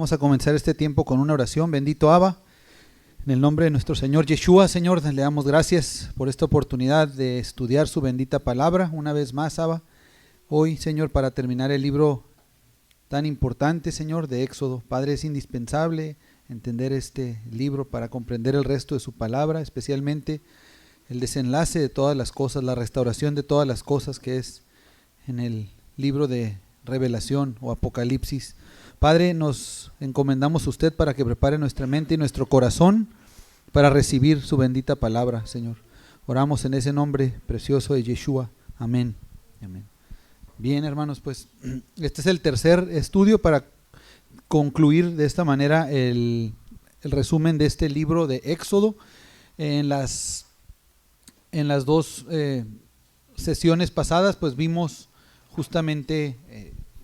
Vamos a comenzar este tiempo con una oración. Bendito Abba, en el nombre de nuestro Señor Yeshua, Señor, le damos gracias por esta oportunidad de estudiar su bendita palabra. Una vez más, Abba, hoy, Señor, para terminar el libro tan importante, Señor, de Éxodo. Padre, es indispensable entender este libro para comprender el resto de su palabra, especialmente el desenlace de todas las cosas, la restauración de todas las cosas que es en el libro de Revelación o Apocalipsis. Padre, nos encomendamos a usted para que prepare nuestra mente y nuestro corazón para recibir su bendita palabra, Señor. Oramos en ese nombre precioso de Yeshua. Amén. Amén. Bien, hermanos, pues este es el tercer estudio para concluir de esta manera el resumen de este libro de Éxodo. En las dos sesiones pasadas, pues vimos justamente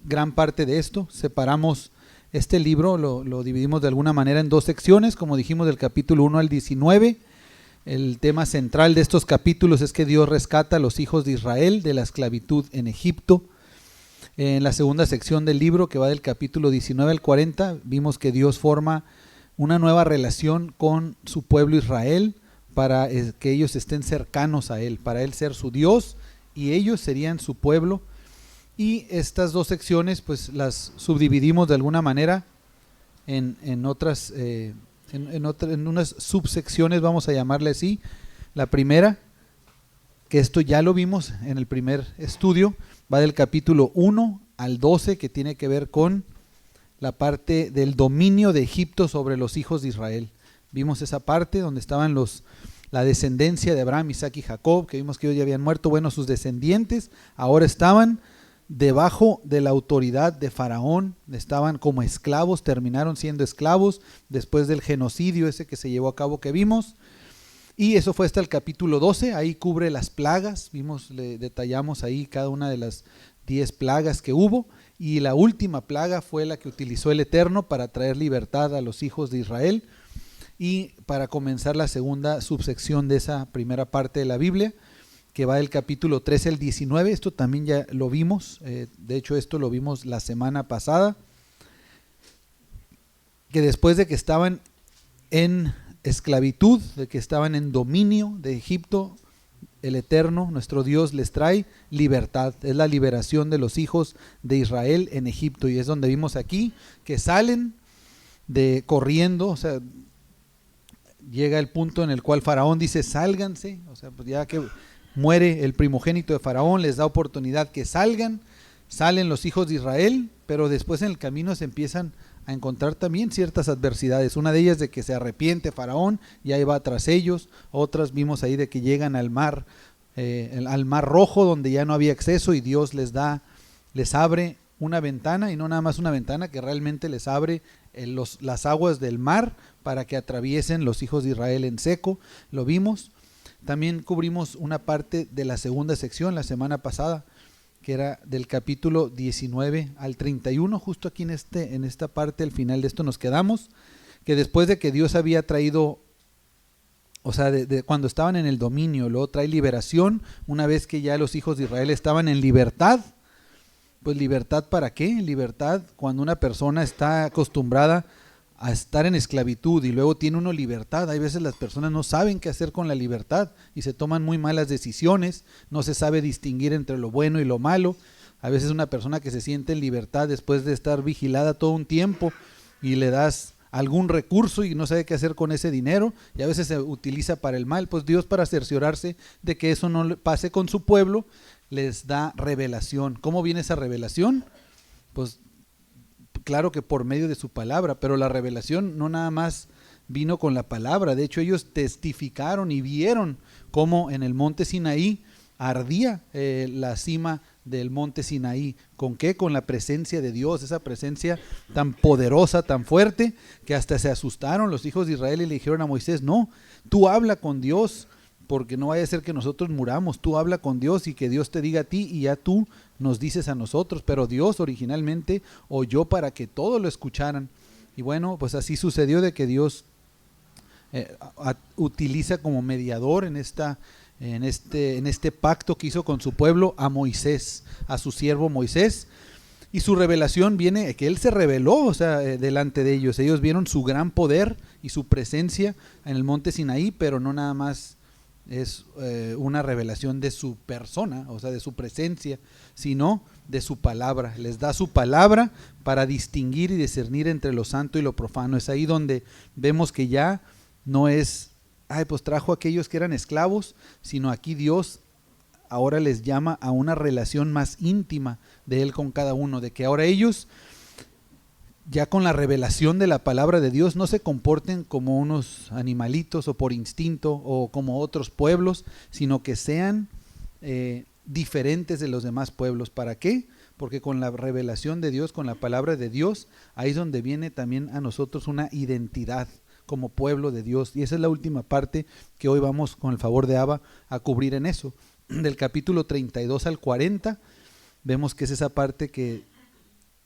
gran parte de esto. Separamos este libro, lo dividimos de alguna manera en dos secciones, como dijimos, del capítulo 1 al 19. El tema central de estos capítulos es que Dios rescata a los hijos de Israel de la esclavitud en Egipto. En la segunda sección del libro, que va del capítulo 19 al 40, vimos que Dios forma una nueva relación con su pueblo Israel para que ellos estén cercanos a Él, para Él ser su Dios y ellos serían su pueblo. Y estas dos secciones pues las subdividimos de alguna manera en unas subsecciones, vamos a llamarle así. La primera, que esto ya lo vimos en el primer estudio, va del capítulo 1 al 12, que tiene que ver con la parte del dominio de Egipto sobre los hijos de Israel. Vimos esa parte donde estaban la descendencia de Abraham, Isaac y Jacob, que vimos que ellos ya habían muerto. Bueno, sus descendientes ahora estaban debajo de la autoridad de Faraón, estaban como esclavos, terminaron siendo esclavos después del genocidio ese que se llevó a cabo que vimos. Y eso fue hasta el capítulo 12, ahí cubre las plagas, le detallamos ahí cada una de las 10 plagas que hubo, y la última plaga fue la que utilizó el Eterno para traer libertad a los hijos de Israel. Y para comenzar la segunda subsección de esa primera parte de la Biblia, que va del capítulo 13 al 19, esto también ya lo vimos, de hecho esto lo vimos la semana pasada, que después de que estaban en esclavitud, de que estaban en dominio de Egipto, el Eterno, nuestro Dios, les trae libertad. Es la liberación de los hijos de Israel en Egipto, y es donde vimos aquí que salen corriendo, o sea, llega el punto en el cual Faraón dice sálganse, o sea, pues ya que muere el primogénito de Faraón, les da oportunidad que salen los hijos de Israel, pero después en el camino se empiezan a encontrar también ciertas adversidades. Una de ellas de que se arrepiente Faraón y ahí va tras ellos. Otras vimos ahí de que llegan al mar Rojo, donde ya no había acceso, y Dios les abre una ventana, y no nada más una ventana, que realmente les abre las aguas del mar para que atraviesen los hijos de Israel en seco. Lo vimos. También cubrimos una parte de la segunda sección la semana pasada, que era del capítulo 19 al 31, justo aquí en esta parte, al final de esto nos quedamos, que después de que Dios había traído, o sea, cuando estaban en el dominio, luego trae liberación, una vez que ya los hijos de Israel estaban en libertad. Pues libertad, ¿para qué? Libertad cuando una persona está acostumbrada a estar en esclavitud y luego tiene uno libertad. Hay veces las personas no saben qué hacer con la libertad y se toman muy malas decisiones, no se sabe distinguir entre lo bueno y lo malo. A veces una persona que se siente en libertad después de estar vigilada todo un tiempo y le das algún recurso y no sabe qué hacer con ese dinero, y a veces se utiliza para el mal. Pues Dios, para cerciorarse de que eso no pase con su pueblo, les da revelación. ¿Cómo viene esa revelación? Pues claro que por medio de su palabra, pero la revelación no nada más vino con la palabra. De hecho, ellos testificaron y vieron cómo en el monte Sinaí ardía la cima del monte Sinaí. ¿Con qué? Con la presencia de Dios, esa presencia tan poderosa, tan fuerte, que hasta se asustaron los hijos de Israel y le dijeron a Moisés: no, tú habla con Dios, porque no vaya a ser que nosotros muramos. Tú habla con Dios y que Dios te diga a ti y ya tú nos dices a nosotros. Pero Dios originalmente oyó para que todos lo escucharan. Y bueno, pues así sucedió, de que Dios utiliza como mediador en este pacto que hizo con su pueblo a Moisés, a su siervo Moisés. Y su revelación viene, que Él se reveló, o sea, delante de ellos. Ellos vieron su gran poder y su presencia en el monte Sinaí, pero no nada más es una revelación de su persona, o sea, de su presencia, sino de su palabra. Les da su palabra para distinguir y discernir entre lo santo y lo profano. Es ahí donde vemos que ya no es, pues trajo a aquellos que eran esclavos, sino aquí Dios ahora les llama a una relación más íntima de Él con cada uno, de que ahora ellos, ya con la revelación de la palabra de Dios, no se comporten como unos animalitos o por instinto o como otros pueblos, sino que sean diferentes de los demás pueblos. ¿Para qué? Porque con la revelación de Dios, con la palabra de Dios, ahí es donde viene también a nosotros una identidad como pueblo de Dios. Y esa es la última parte que hoy vamos, con el favor de Abba, a cubrir en eso. Del capítulo 32 al 40, vemos que es esa parte que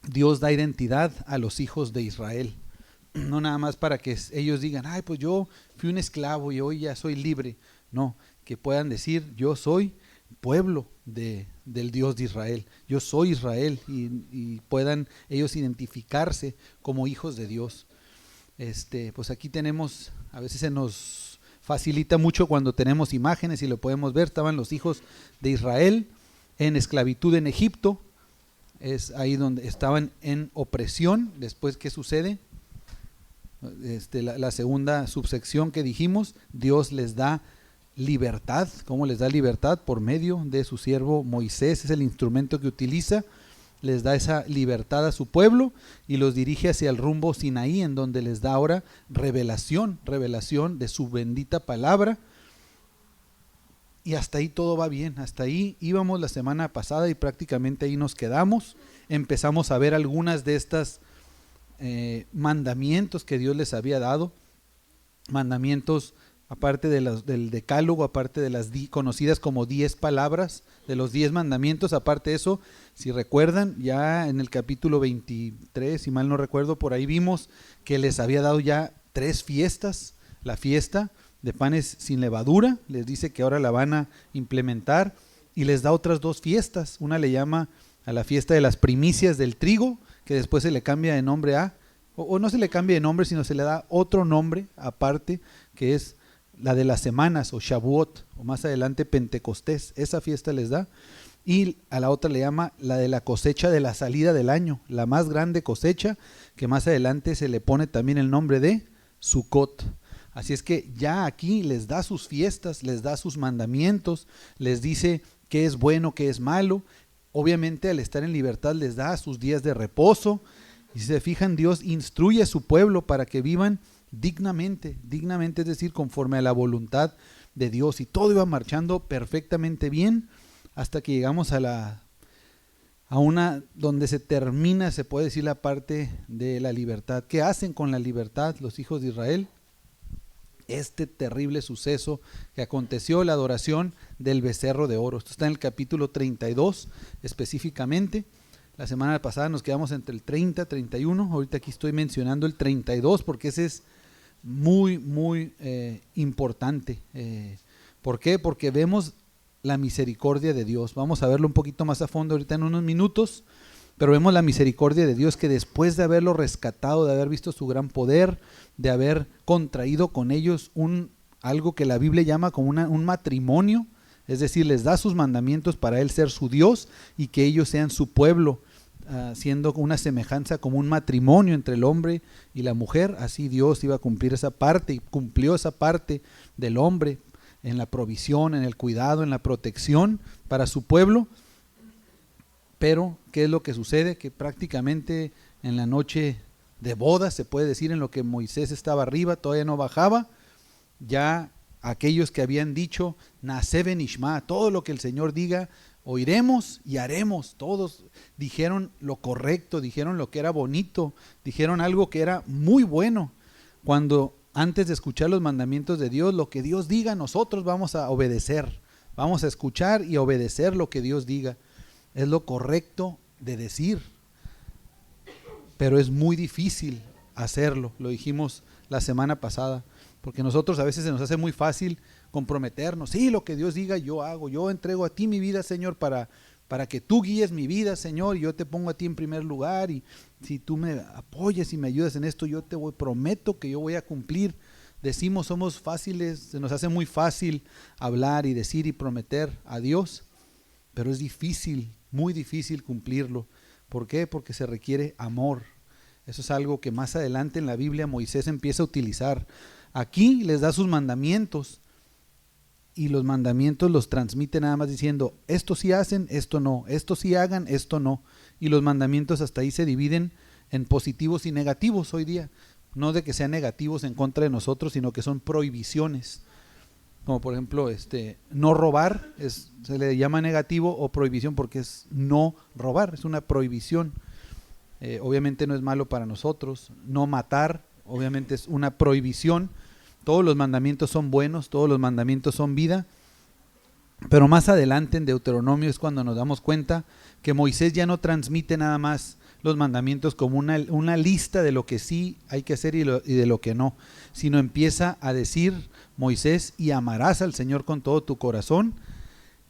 Dios da identidad a los hijos de Israel. No nada más para que ellos digan, pues yo fui un esclavo y hoy ya soy libre. No, que puedan decir, yo soy pueblo del Dios de Israel, yo soy Israel, y puedan ellos identificarse como hijos de Dios. Pues aquí tenemos, a veces se nos facilita mucho cuando tenemos imágenes y lo podemos ver. Estaban los hijos de Israel en esclavitud en Egipto, es ahí donde estaban en opresión. Después, ¿qué sucede? La segunda subsección que dijimos, Dios les da libertad. ¿Cómo les da libertad? Por medio de su siervo Moisés, es el instrumento que utiliza. Les da esa libertad a su pueblo y los dirige hacia el rumbo Sinaí, en donde les da ahora revelación de su bendita palabra. Y hasta ahí todo va bien. Hasta ahí íbamos la semana pasada y prácticamente ahí nos quedamos. Empezamos a ver algunas de estas mandamientos que Dios les había dado. Mandamientos aparte del decálogo, aparte de las conocidas como 10 palabras, de los 10 mandamientos. Aparte de eso, si recuerdan, ya en el capítulo 23, si mal no recuerdo, por ahí vimos que les había dado ya 3 fiestas. La fiesta de panes sin levadura, les dice que ahora la van a implementar, y les da otras 2 fiestas. Una le llama a la fiesta de las primicias del trigo, que después se le cambia de nombre o no se le cambia de nombre, sino se le da otro nombre aparte, que es la de las semanas, o Shavuot, o más adelante Pentecostés. Esa fiesta les da. Y a la otra le llama la de la cosecha de la salida del año, la más grande cosecha, que más adelante se le pone también el nombre de Sukkot. Así es que ya aquí les da sus fiestas, les da sus mandamientos, les dice qué es bueno, qué es malo. Obviamente, al estar en libertad, les da sus días de reposo. Y si se fijan, Dios instruye a su pueblo para que vivan dignamente, es decir, conforme a la voluntad de Dios. Y todo iba marchando perfectamente bien hasta que llegamos a una donde se termina, se puede decir, la parte de la libertad. ¿Qué hacen con la libertad los hijos de Israel? Este terrible suceso que aconteció, la adoración del becerro de oro. Esto está en el capítulo 32 específicamente. La semana pasada nos quedamos entre el 30 y 31. Ahorita aquí estoy mencionando el 32 porque ese es muy importante. ¿Por qué? Porque vemos la misericordia de Dios. Vamos a verlo un poquito más a fondo ahorita en unos minutos, pero vemos la misericordia de Dios, que después de haberlo rescatado, de haber visto su gran poder, de haber contraído con ellos algo que la Biblia llama como un matrimonio, es decir, les da sus mandamientos para Él ser su Dios y que ellos sean su pueblo, siendo una semejanza como un matrimonio entre el hombre y la mujer. Así Dios iba a cumplir esa parte, y cumplió esa parte del hombre en la provisión, en el cuidado, en la protección para su pueblo. Pero, ¿qué es lo que sucede? Que prácticamente en la noche de bodas, se puede decir, en lo que Moisés estaba arriba, todavía no bajaba, ya aquellos que habían dicho, Naaseh v'nishma, todo lo que el Señor diga, oiremos y haremos. Todos dijeron lo correcto, dijeron lo que era bonito, dijeron algo que era muy bueno. Cuando antes de escuchar los mandamientos de Dios, lo que Dios diga, nosotros vamos a obedecer, vamos a escuchar y obedecer lo que Dios diga. Es lo correcto de decir, pero es muy difícil hacerlo. Lo dijimos la semana pasada, porque nosotros a veces se nos hace muy fácil comprometernos. Sí, lo que Dios diga yo hago, yo entrego a ti mi vida, Señor, para para que tú guíes mi vida, Señor, y yo te pongo a ti en primer lugar, y si tú me apoyas y me ayudas en esto, prometo que yo voy a cumplir. Decimos, somos fáciles, se nos hace muy fácil hablar y decir y prometer a Dios, pero es difícil, muy difícil cumplirlo. ¿Por qué? Porque se requiere amor. Eso es algo que más adelante en la Biblia Moisés empieza a utilizar. Aquí les da sus mandamientos, y los mandamientos los transmite nada más diciendo, esto sí hacen, esto no, esto sí hagan, esto no. Y los mandamientos hasta ahí se dividen en positivos y negativos hoy día. No de que sean negativos en contra de nosotros, sino que son prohibiciones. Como por ejemplo, no robar, se le llama negativo o prohibición porque es no robar, es una prohibición. Obviamente no es malo para nosotros. No matar, obviamente es una prohibición. Todos los mandamientos son buenos, todos los mandamientos son vida, pero más adelante en Deuteronomio es cuando nos damos cuenta que Moisés ya no transmite nada más los mandamientos como una lista de lo que sí hay que hacer y de lo que no, sino empieza a decir Moisés, y amarás al Señor con todo tu corazón,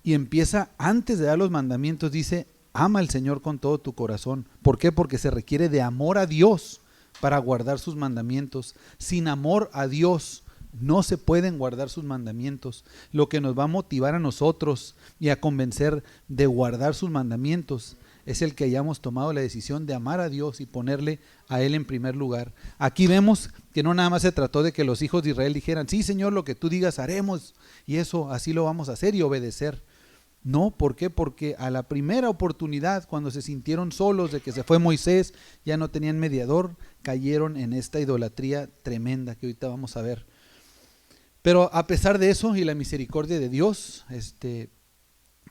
y empieza antes de dar los mandamientos, dice, ama al Señor con todo tu corazón. ¿Por qué? Porque se requiere de amor a Dios para guardar sus mandamientos. Sin amor a Dios no se pueden guardar sus mandamientos. Lo que nos va a motivar a nosotros y a convencer de guardar sus mandamientos es el que hayamos tomado la decisión de amar a Dios y ponerle a Él en primer lugar. Aquí vemos que no nada más se trató de que los hijos de Israel dijeran, sí Señor, lo que tú digas haremos, y eso así lo vamos a hacer y obedecer. No, ¿por qué? Porque a la primera oportunidad, cuando se sintieron solos de que se fue Moisés, ya no tenían mediador, cayeron en esta idolatría tremenda que ahorita vamos a ver. Pero a pesar de eso y la misericordia de Dios,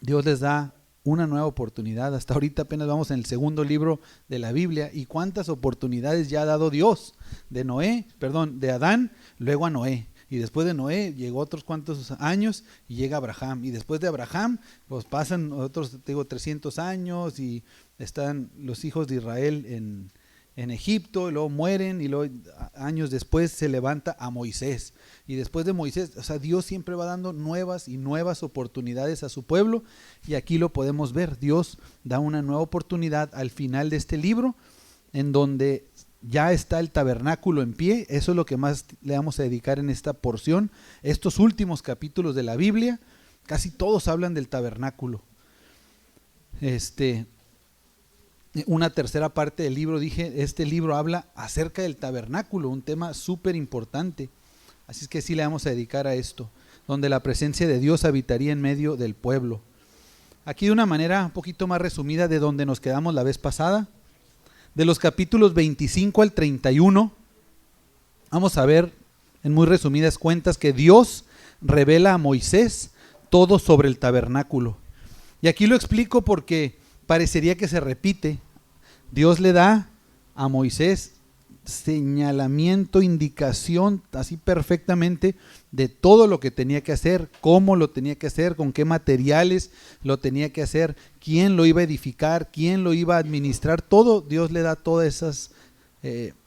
Dios les da una nueva oportunidad. Hasta ahorita apenas vamos en el segundo libro de la Biblia, y cuántas oportunidades ya ha dado Dios de Adán, luego a Noé. Y después de Noé llegó otros cuantos años y llega Abraham. Y después de Abraham, pues pasan otros, 300 años y están los hijos de Israel en Egipto, y luego mueren, y luego años después se levanta a Moisés. Y después de Moisés, o sea, Dios siempre va dando nuevas y nuevas oportunidades a su pueblo, y aquí lo podemos ver. Dios da una nueva oportunidad al final de este libro, en donde ya está el tabernáculo en pie. Eso es lo que más le vamos a dedicar en esta porción. Estos últimos capítulos de la Biblia, casi todos hablan del tabernáculo. Una tercera parte del libro, este libro habla acerca del tabernáculo, un tema súper importante. Así es que sí le vamos a dedicar a esto, donde la presencia de Dios habitaría en medio del pueblo. Aquí de una manera un poquito más resumida de donde nos quedamos la vez pasada. De los capítulos 25 al 31, vamos a ver en muy resumidas cuentas que Dios revela a Moisés todo sobre el tabernáculo. Y aquí lo explico porque parecería que se repite. Dios le da a Moisés señalamiento, indicación, así perfectamente, de todo lo que tenía que hacer, cómo lo tenía que hacer, con qué materiales lo tenía que hacer, quién lo iba a edificar, quién lo iba a administrar. Todo, Dios le da todas esas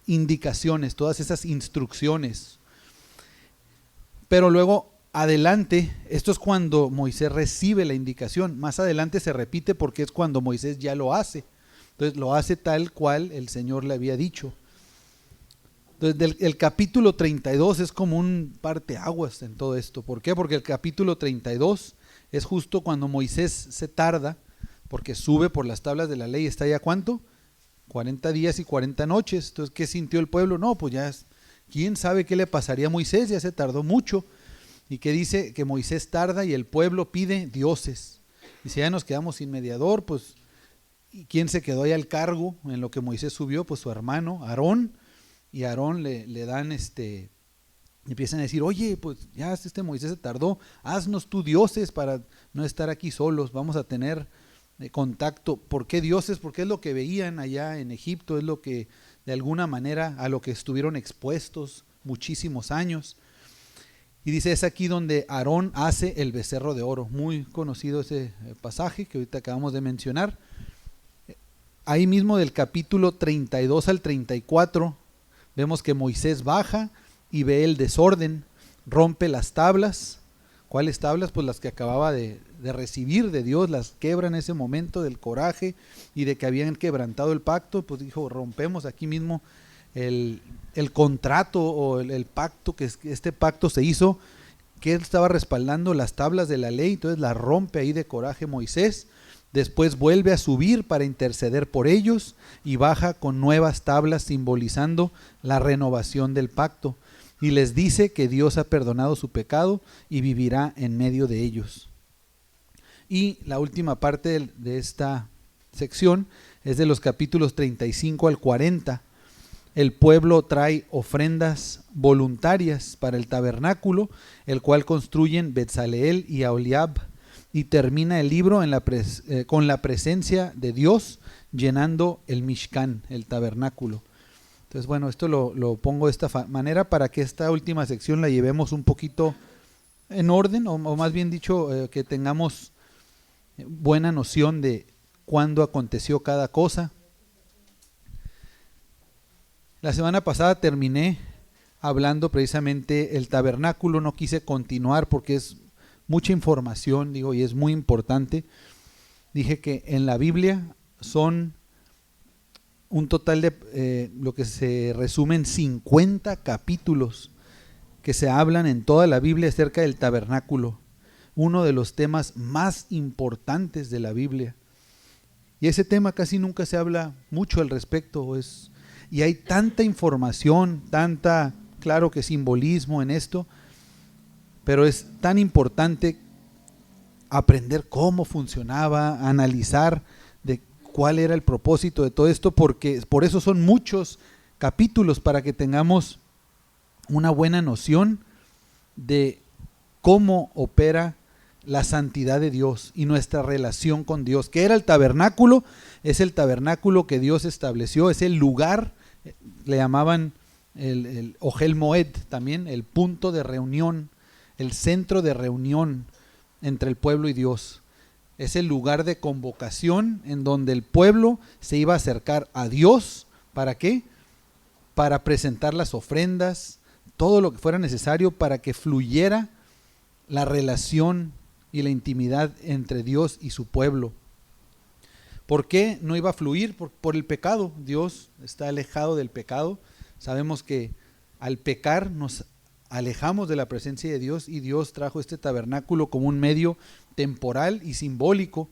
indicaciones, todas esas instrucciones. Pero luego adelante, esto es cuando Moisés recibe la indicación. Más adelante se repite porque es cuando Moisés ya lo hace. Entonces lo hace tal cual el Señor le había dicho. Entonces el capítulo 32 es como un parteaguas en todo esto. ¿Por qué? Porque el capítulo 32 es justo cuando Moisés se tarda, porque sube por las tablas de la ley. ¿Está ya cuánto? 40 días y 40 noches. Entonces, ¿qué sintió el pueblo? No, pues ya, ¿quién sabe qué le pasaría a Moisés? Ya se tardó mucho. ¿Y qué dice? Que Moisés tarda y el pueblo pide dioses. Y si ya nos quedamos sin mediador, pues, ¿y quién se quedó ahí al cargo en lo que Moisés subió? Pues su hermano Aarón. Y a Aarón le dan empiezan a decir, oye, pues ya Moisés se tardó, haznos tú dioses para no estar aquí solos, vamos a tener contacto. ¿Por qué dioses? Porque es lo que veían allá en Egipto, es lo que de alguna manera a lo que estuvieron expuestos muchísimos años. Y dice, es aquí donde Aarón hace el becerro de oro. Muy conocido ese pasaje que ahorita acabamos de mencionar. Ahí mismo del capítulo 32 al 34 vemos que Moisés baja y ve el desorden, rompe las tablas, ¿Cuáles tablas? Pues las que acababa de recibir de Dios, las quebra en ese momento del coraje y de que habían quebrantado el pacto. Pues dijo, rompemos aquí mismo el contrato o el pacto, que este pacto se hizo, que él estaba respaldando las tablas de la ley. Entonces la rompe ahí de coraje Moisés. Después vuelve a subir para interceder por ellos y baja con nuevas tablas simbolizando la renovación del pacto. Y les dice que Dios ha perdonado su pecado y vivirá en medio de ellos. Y la última parte de esta sección es de los capítulos 35 al 40. El pueblo trae ofrendas voluntarias para el tabernáculo, el cual construyen Betzaleel y Aholiab, y termina el libro con la presencia de Dios llenando el Mishkan, el tabernáculo. Entonces, bueno, esto lo pongo de esta manera para que esta última sección la llevemos un poquito en orden, o más bien dicho, que tengamos buena noción de cuándo aconteció cada cosa. La semana pasada terminé hablando precisamente el tabernáculo, no quise continuar porque es mucha información, digo, y es muy importante. Dije que en la Biblia son un total de lo que se resume en 50 capítulos que se hablan en toda la Biblia acerca del tabernáculo, uno de los temas más importantes de la Biblia. Y ese tema casi nunca se habla mucho al respecto, y hay tanta información, claro que simbolismo en esto, pero es tan importante aprender cómo funcionaba, analizar de cuál era el propósito de todo esto, porque por eso son muchos capítulos, para que tengamos una buena noción de cómo opera la santidad de Dios y nuestra relación con Dios. ¿Qué era el tabernáculo? Es el tabernáculo que Dios estableció, es el lugar, le llamaban el Ohel Moed también, el punto de reunión, el centro de reunión entre el pueblo y Dios. Es el lugar de convocación en donde el pueblo se iba a acercar a Dios. ¿Para qué? Para presentar las ofrendas, todo lo que fuera necesario para que fluyera la relación y la intimidad entre Dios y su pueblo. ¿Por qué no iba a fluir? Por el pecado. Dios está alejado del pecado. Sabemos que al pecar nos alejamos de la presencia de Dios, y Dios trajo este tabernáculo como un medio temporal y simbólico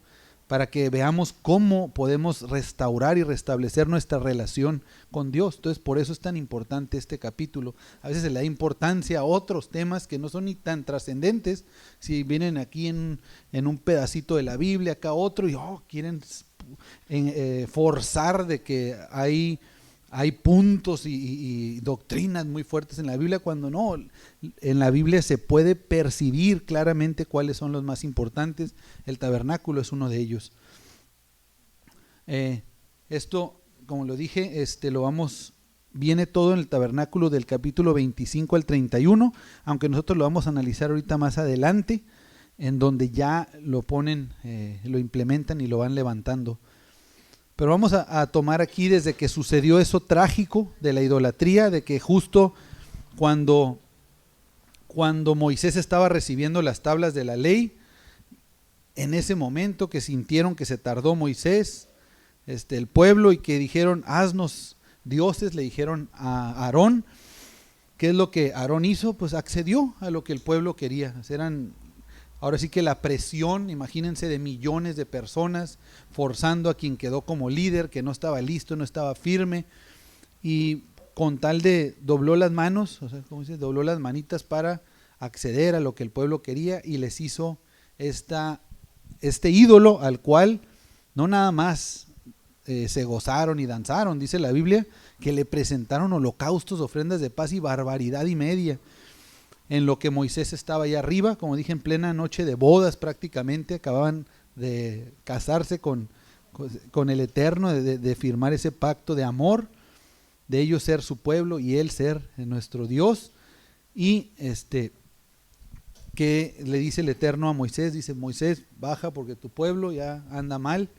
para que veamos cómo podemos restaurar y restablecer nuestra relación con Dios. Entonces, por eso es tan importante este capítulo. A veces se le da importancia a otros temas que no son ni tan trascendentes. Si vienen aquí en un pedacito de la Biblia, acá otro, y quieren forzar de que hay puntos y doctrinas muy fuertes en la Biblia, cuando no, en la Biblia se puede percibir claramente cuáles son los más importantes. El tabernáculo es uno de ellos. Esto, como lo dije, viene todo en el tabernáculo del capítulo 25 al 31, aunque nosotros lo vamos a analizar ahorita más adelante, en donde ya lo ponen, lo implementan y lo van levantando. Pero vamos a tomar aquí desde que sucedió eso trágico de la idolatría, de que justo cuando Moisés estaba recibiendo las tablas de la ley, en ese momento que sintieron que se tardó Moisés, el pueblo, y que dijeron, haznos dioses, le dijeron a Aarón. ¿Qué es lo que Aarón hizo? Pues accedió a lo que el pueblo quería. Ahora sí que la presión, imagínense, de millones de personas forzando a quien quedó como líder, que no estaba listo, no estaba firme, y con tal de dobló las manos, dobló las manitas para acceder a lo que el pueblo quería, y les hizo este ídolo al cual no nada más se gozaron y danzaron, dice la Biblia, que le presentaron holocaustos, ofrendas de paz y barbaridad y media. En lo que Moisés estaba allá arriba, como dije, en plena noche de bodas prácticamente, acababan de casarse con el Eterno, de firmar ese pacto de amor, de ellos ser su pueblo y él ser nuestro Dios. Y que le dice el Eterno a Moisés, dice: Moisés, baja porque tu pueblo ya anda mal.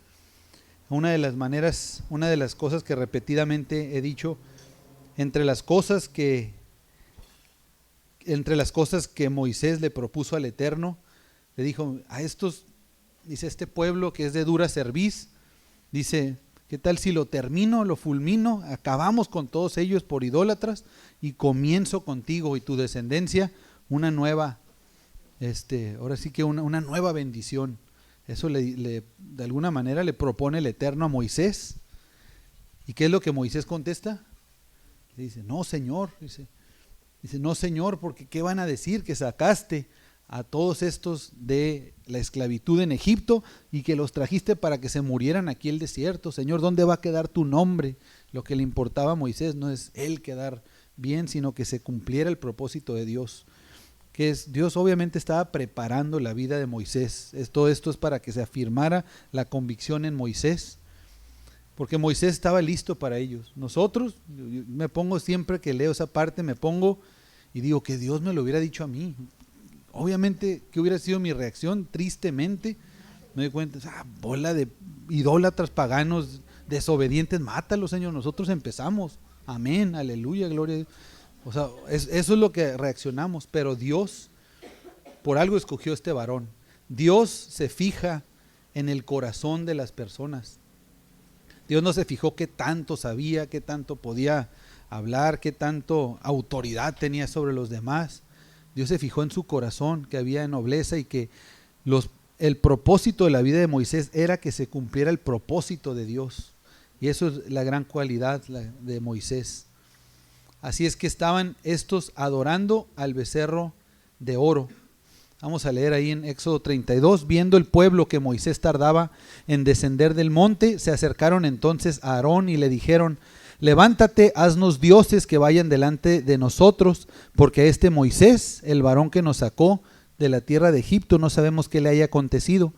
Una de las cosas que repetidamente he dicho, entre las cosas que entre las cosas que Moisés le propuso al Eterno, le dijo a estos, dice, este pueblo que es de dura cerviz, dice, ¿qué tal si lo termino, lo fulmino, acabamos con todos ellos por idólatras y comienzo contigo y tu descendencia una nueva, ahora sí que una nueva bendición? Eso de alguna manera le propone el Eterno a Moisés. ¿Y qué es lo que Moisés contesta? Le dice, no, Señor, dice, no, Señor, porque ¿qué van a decir? Que sacaste a todos estos de la esclavitud en Egipto y que los trajiste para que se murieran aquí en el desierto. Señor, ¿dónde va a quedar tu nombre? Lo que le importaba a Moisés no es él quedar bien, sino que se cumpliera el propósito de Dios. Que es, Dios obviamente estaba preparando la vida de Moisés. Todo esto es para que se afirmara la convicción en Moisés, porque Moisés estaba listo para ellos. Nosotros, yo me pongo siempre que leo esa parte, me pongo y digo que Dios me lo hubiera dicho a mí. Obviamente, ¿qué hubiera sido mi reacción? Tristemente, me doy cuenta, bola de idólatras, paganos, desobedientes, mátalos, Señor, nosotros empezamos. Amén, aleluya, gloria a Dios. O sea, eso es lo que reaccionamos, pero Dios por algo escogió este varón. Dios se fija en el corazón de las personas. Dios no se fijó qué tanto sabía, qué tanto podía hablar, qué tanto autoridad tenía sobre los demás. Dios se fijó en su corazón, que había nobleza y que el propósito de la vida de Moisés era que se cumpliera el propósito de Dios. Y eso es la gran cualidad de Moisés. Así es que estaban estos adorando al becerro de oro. Vamos a leer ahí en Éxodo 32. Viendo el pueblo que Moisés tardaba en descender del monte, se acercaron entonces a Aarón y le dijeron: levántate, haznos dioses que vayan delante de nosotros, porque a este Moisés, el varón que nos sacó de la tierra de Egipto, no sabemos qué le haya acontecido.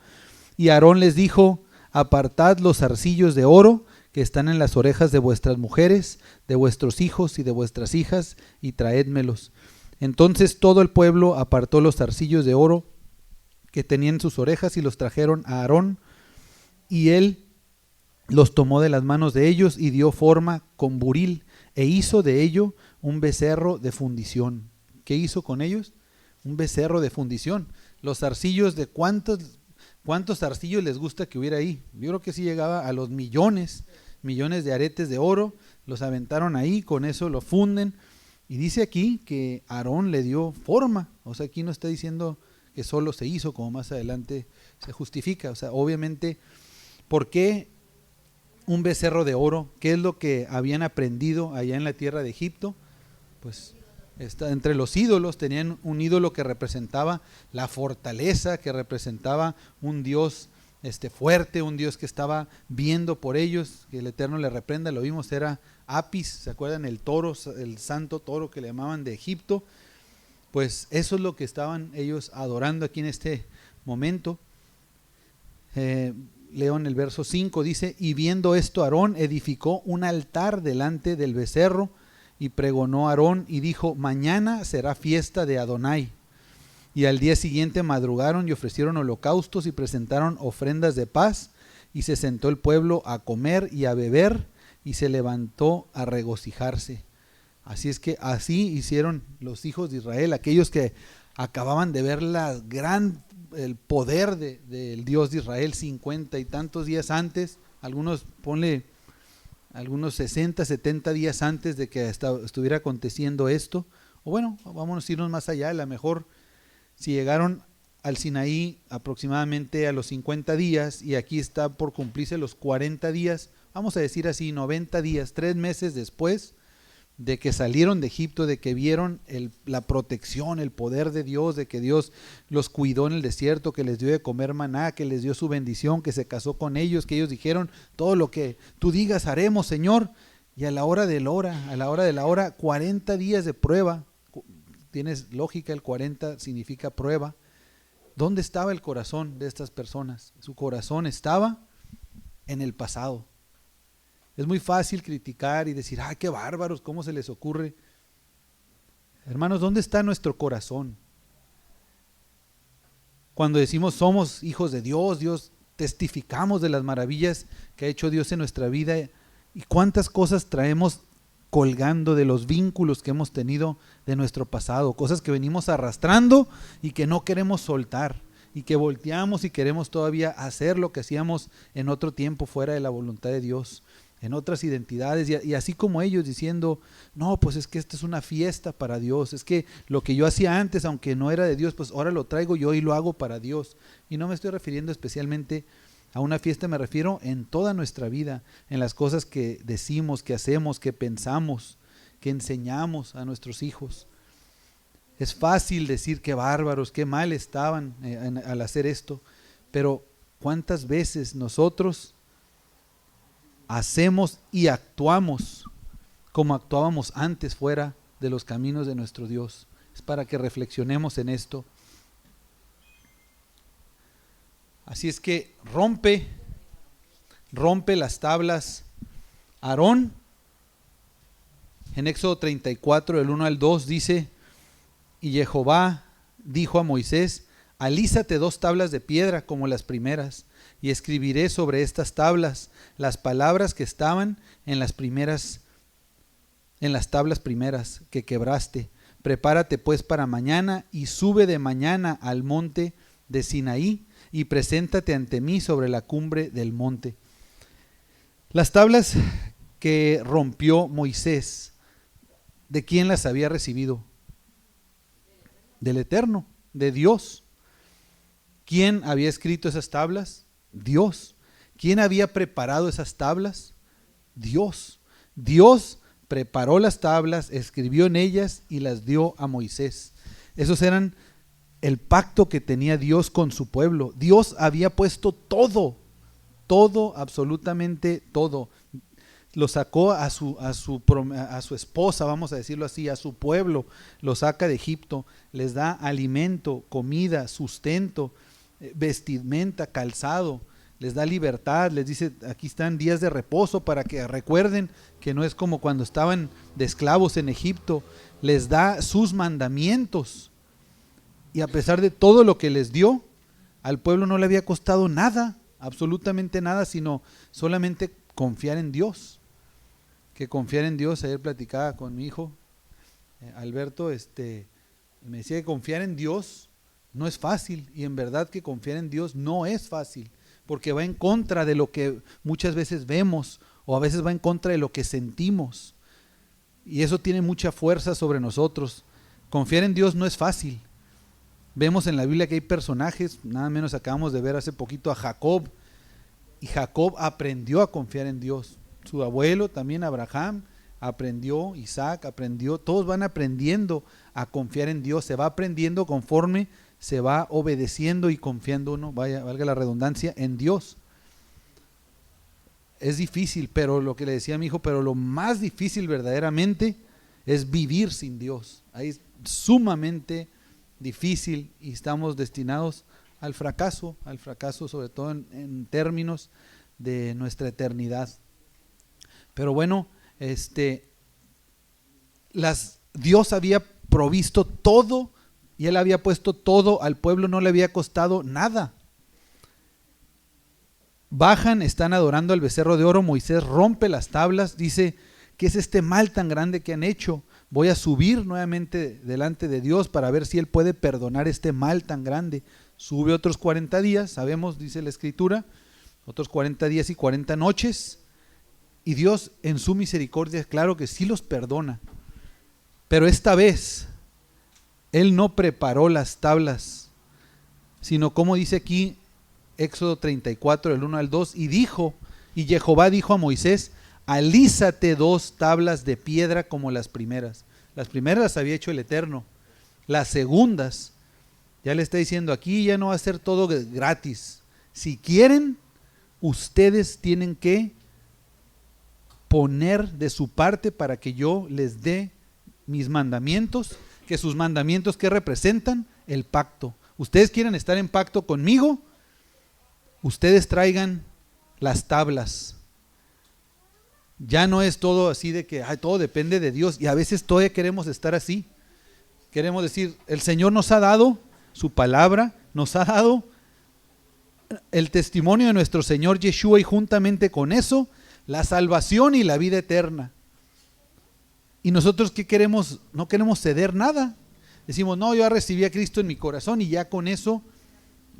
Y Aarón les dijo: apartad los zarcillos de oro que están en las orejas de vuestras mujeres, de vuestros hijos y de vuestras hijas, y traédmelos. Entonces todo el pueblo apartó los zarcillos de oro que tenían en sus orejas y los trajeron a Aarón, y él los tomó de las manos de ellos y dio forma con buril e hizo de ello un becerro de fundición. ¿Qué hizo con ellos? Un becerro de fundición. Los zarcillos, ¿de cuántos zarcillos les gusta que hubiera ahí? Yo creo que sí llegaba a los millones de aretes de oro. Los aventaron ahí, con eso lo funden. Y dice aquí que Aarón le dio forma. O sea, aquí no está diciendo que solo se hizo, como más adelante se justifica. O sea, obviamente, ¿por qué un becerro de oro? ¿Qué es lo que habían aprendido allá en la tierra de Egipto? Pues entre los ídolos tenían un ídolo que representaba la fortaleza, que representaba un Dios fuerte, un Dios que estaba viendo por ellos, que el Eterno le reprenda. Lo vimos, era Apis, ¿se acuerdan? El toro, el santo toro que le llamaban de Egipto. Pues eso es lo que estaban ellos adorando aquí en este momento. Leo en el verso 5, dice: y viendo esto Aarón edificó un altar delante del becerro, y pregonó Aarón y dijo: mañana será fiesta de Adonai. Y al día siguiente madrugaron y ofrecieron holocaustos y presentaron ofrendas de paz, y se sentó el pueblo a comer y a beber, y se levantó a regocijarse. Así es que así hicieron los hijos de Israel, aquellos que acababan de ver el poder del Dios de Israel 50 y tantos días antes, algunos 60, 70 días antes de que estuviera aconteciendo esto. O bueno, vamos a irnos más allá. A lo mejor si llegaron al Sinaí aproximadamente a los 50 días y aquí está por cumplirse los 40 días, vamos a decir así, 90 días, 3 meses después de que salieron de Egipto, de que vieron la protección, el poder de Dios, de que Dios los cuidó en el desierto, que les dio de comer maná, que les dio su bendición, que se casó con ellos, que ellos dijeron: todo lo que tú digas haremos, Señor. Y a la hora de la hora, 40 días de prueba. Tienes lógica, el 40 significa prueba. ¿Dónde estaba el corazón de estas personas? Su corazón estaba en el pasado. Es muy fácil criticar y decir: qué bárbaros, ¿cómo se les ocurre? Hermanos, ¿dónde está nuestro corazón? Cuando decimos somos hijos de Dios, testificamos de las maravillas que ha hecho Dios en nuestra vida, y cuántas cosas traemos colgando de los vínculos que hemos tenido de nuestro pasado, cosas que venimos arrastrando y que no queremos soltar, y que volteamos y queremos todavía hacer lo que hacíamos en otro tiempo fuera de la voluntad de Dios, en otras identidades, y así como ellos diciendo, no, pues es que esta es una fiesta para Dios, es que lo que yo hacía antes, aunque no era de Dios, pues ahora lo traigo yo y lo hago para Dios. Y no me estoy refiriendo especialmente a una fiesta, me refiero en toda nuestra vida, en las cosas que decimos, que hacemos, que pensamos, que enseñamos a nuestros hijos. Es fácil decir qué bárbaros, qué mal estaban al hacer esto, pero ¿cuántas veces nosotros hacemos y actuamos como actuábamos antes fuera de los caminos de nuestro Dios? Es para que reflexionemos en esto. Así es que rompe las tablas Aarón. En Éxodo 34, del 1 al 2 dice: y Jehová dijo a Moisés: alízate 2 tablas de piedra como las primeras, y escribiré sobre estas tablas las palabras que estaban en las tablas primeras que quebraste. Prepárate pues para mañana y sube de mañana al monte de Sinaí y preséntate ante mí sobre la cumbre del monte. Las tablas que rompió Moisés, ¿de quién las había recibido? Del Eterno, de Dios. ¿Quién había escrito esas tablas? Dios. ¿Quién había preparado esas tablas? Dios. Dios preparó las tablas, escribió en ellas y las dio a Moisés. Esos eran el pacto que tenía Dios con su pueblo. Dios había puesto todo, absolutamente todo. Lo sacó a su esposa, vamos a decirlo así, a su pueblo, lo saca de Egipto, les da alimento, comida, sustento, vestimenta, calzado, les da libertad, les dice, aquí están días de reposo para que recuerden que no es como cuando estaban de esclavos en Egipto, les da sus mandamientos. Y a pesar de todo lo que les dio, al pueblo no le había costado nada, absolutamente nada, sino solamente confiar en Dios. Que confiar en Dios, ayer platicaba con mi hijo Alberto, me decía que confiar en Dios no es fácil, y en verdad que confiar en Dios no es fácil, porque va en contra de lo que muchas veces vemos, o a veces va en contra de lo que sentimos, y eso tiene mucha fuerza sobre nosotros. Confiar en Dios no es fácil. Vemos en la Biblia que hay personajes, nada menos acabamos de ver hace poquito a Jacob, y Jacob aprendió a confiar en Dios. Su abuelo también, Abraham, aprendió, Isaac aprendió, todos van aprendiendo a confiar en Dios, se va aprendiendo conforme se va obedeciendo y confiando uno, valga la redundancia, en Dios. Es difícil, pero lo que le decía a mi hijo, pero lo más difícil verdaderamente es vivir sin Dios. Ahí es sumamente difícil y estamos destinados al fracaso sobre todo en términos de nuestra eternidad. Pero bueno, Dios había provisto todo y Él había puesto todo, al pueblo no le había costado nada. Bajan, están adorando al becerro de oro, Moisés rompe las tablas, dice: ¿qué es este mal tan grande que han hecho? Voy a subir nuevamente delante de Dios para ver si Él puede perdonar este mal tan grande. Sube otros 40 días, sabemos, dice la Escritura, otros 40 días y 40 noches, y Dios en su misericordia, claro que sí los perdona, pero esta vez Él no preparó las tablas, sino como dice aquí Éxodo 34, del 1 al 2, y Jehová dijo a Moisés: alízate 2 tablas de piedra como las primeras. Las primeras las había hecho el Eterno, las segundas, ya le está diciendo, aquí ya no va a ser todo gratis. Si quieren, ustedes tienen que poner de su parte para que yo les dé mis mandamientos, que sus mandamientos que representan el pacto. Ustedes quieren estar en pacto conmigo, ustedes traigan las tablas. Ya no es todo así de que todo depende de Dios, y a veces todavía queremos estar así. Queremos decir, el Señor nos ha dado su palabra, nos ha dado el testimonio de nuestro Señor Yeshua, y juntamente con eso la salvación y la vida eterna. Y nosotros, ¿qué queremos? No queremos ceder nada. Decimos, no, yo ya recibí a Cristo en mi corazón y ya con eso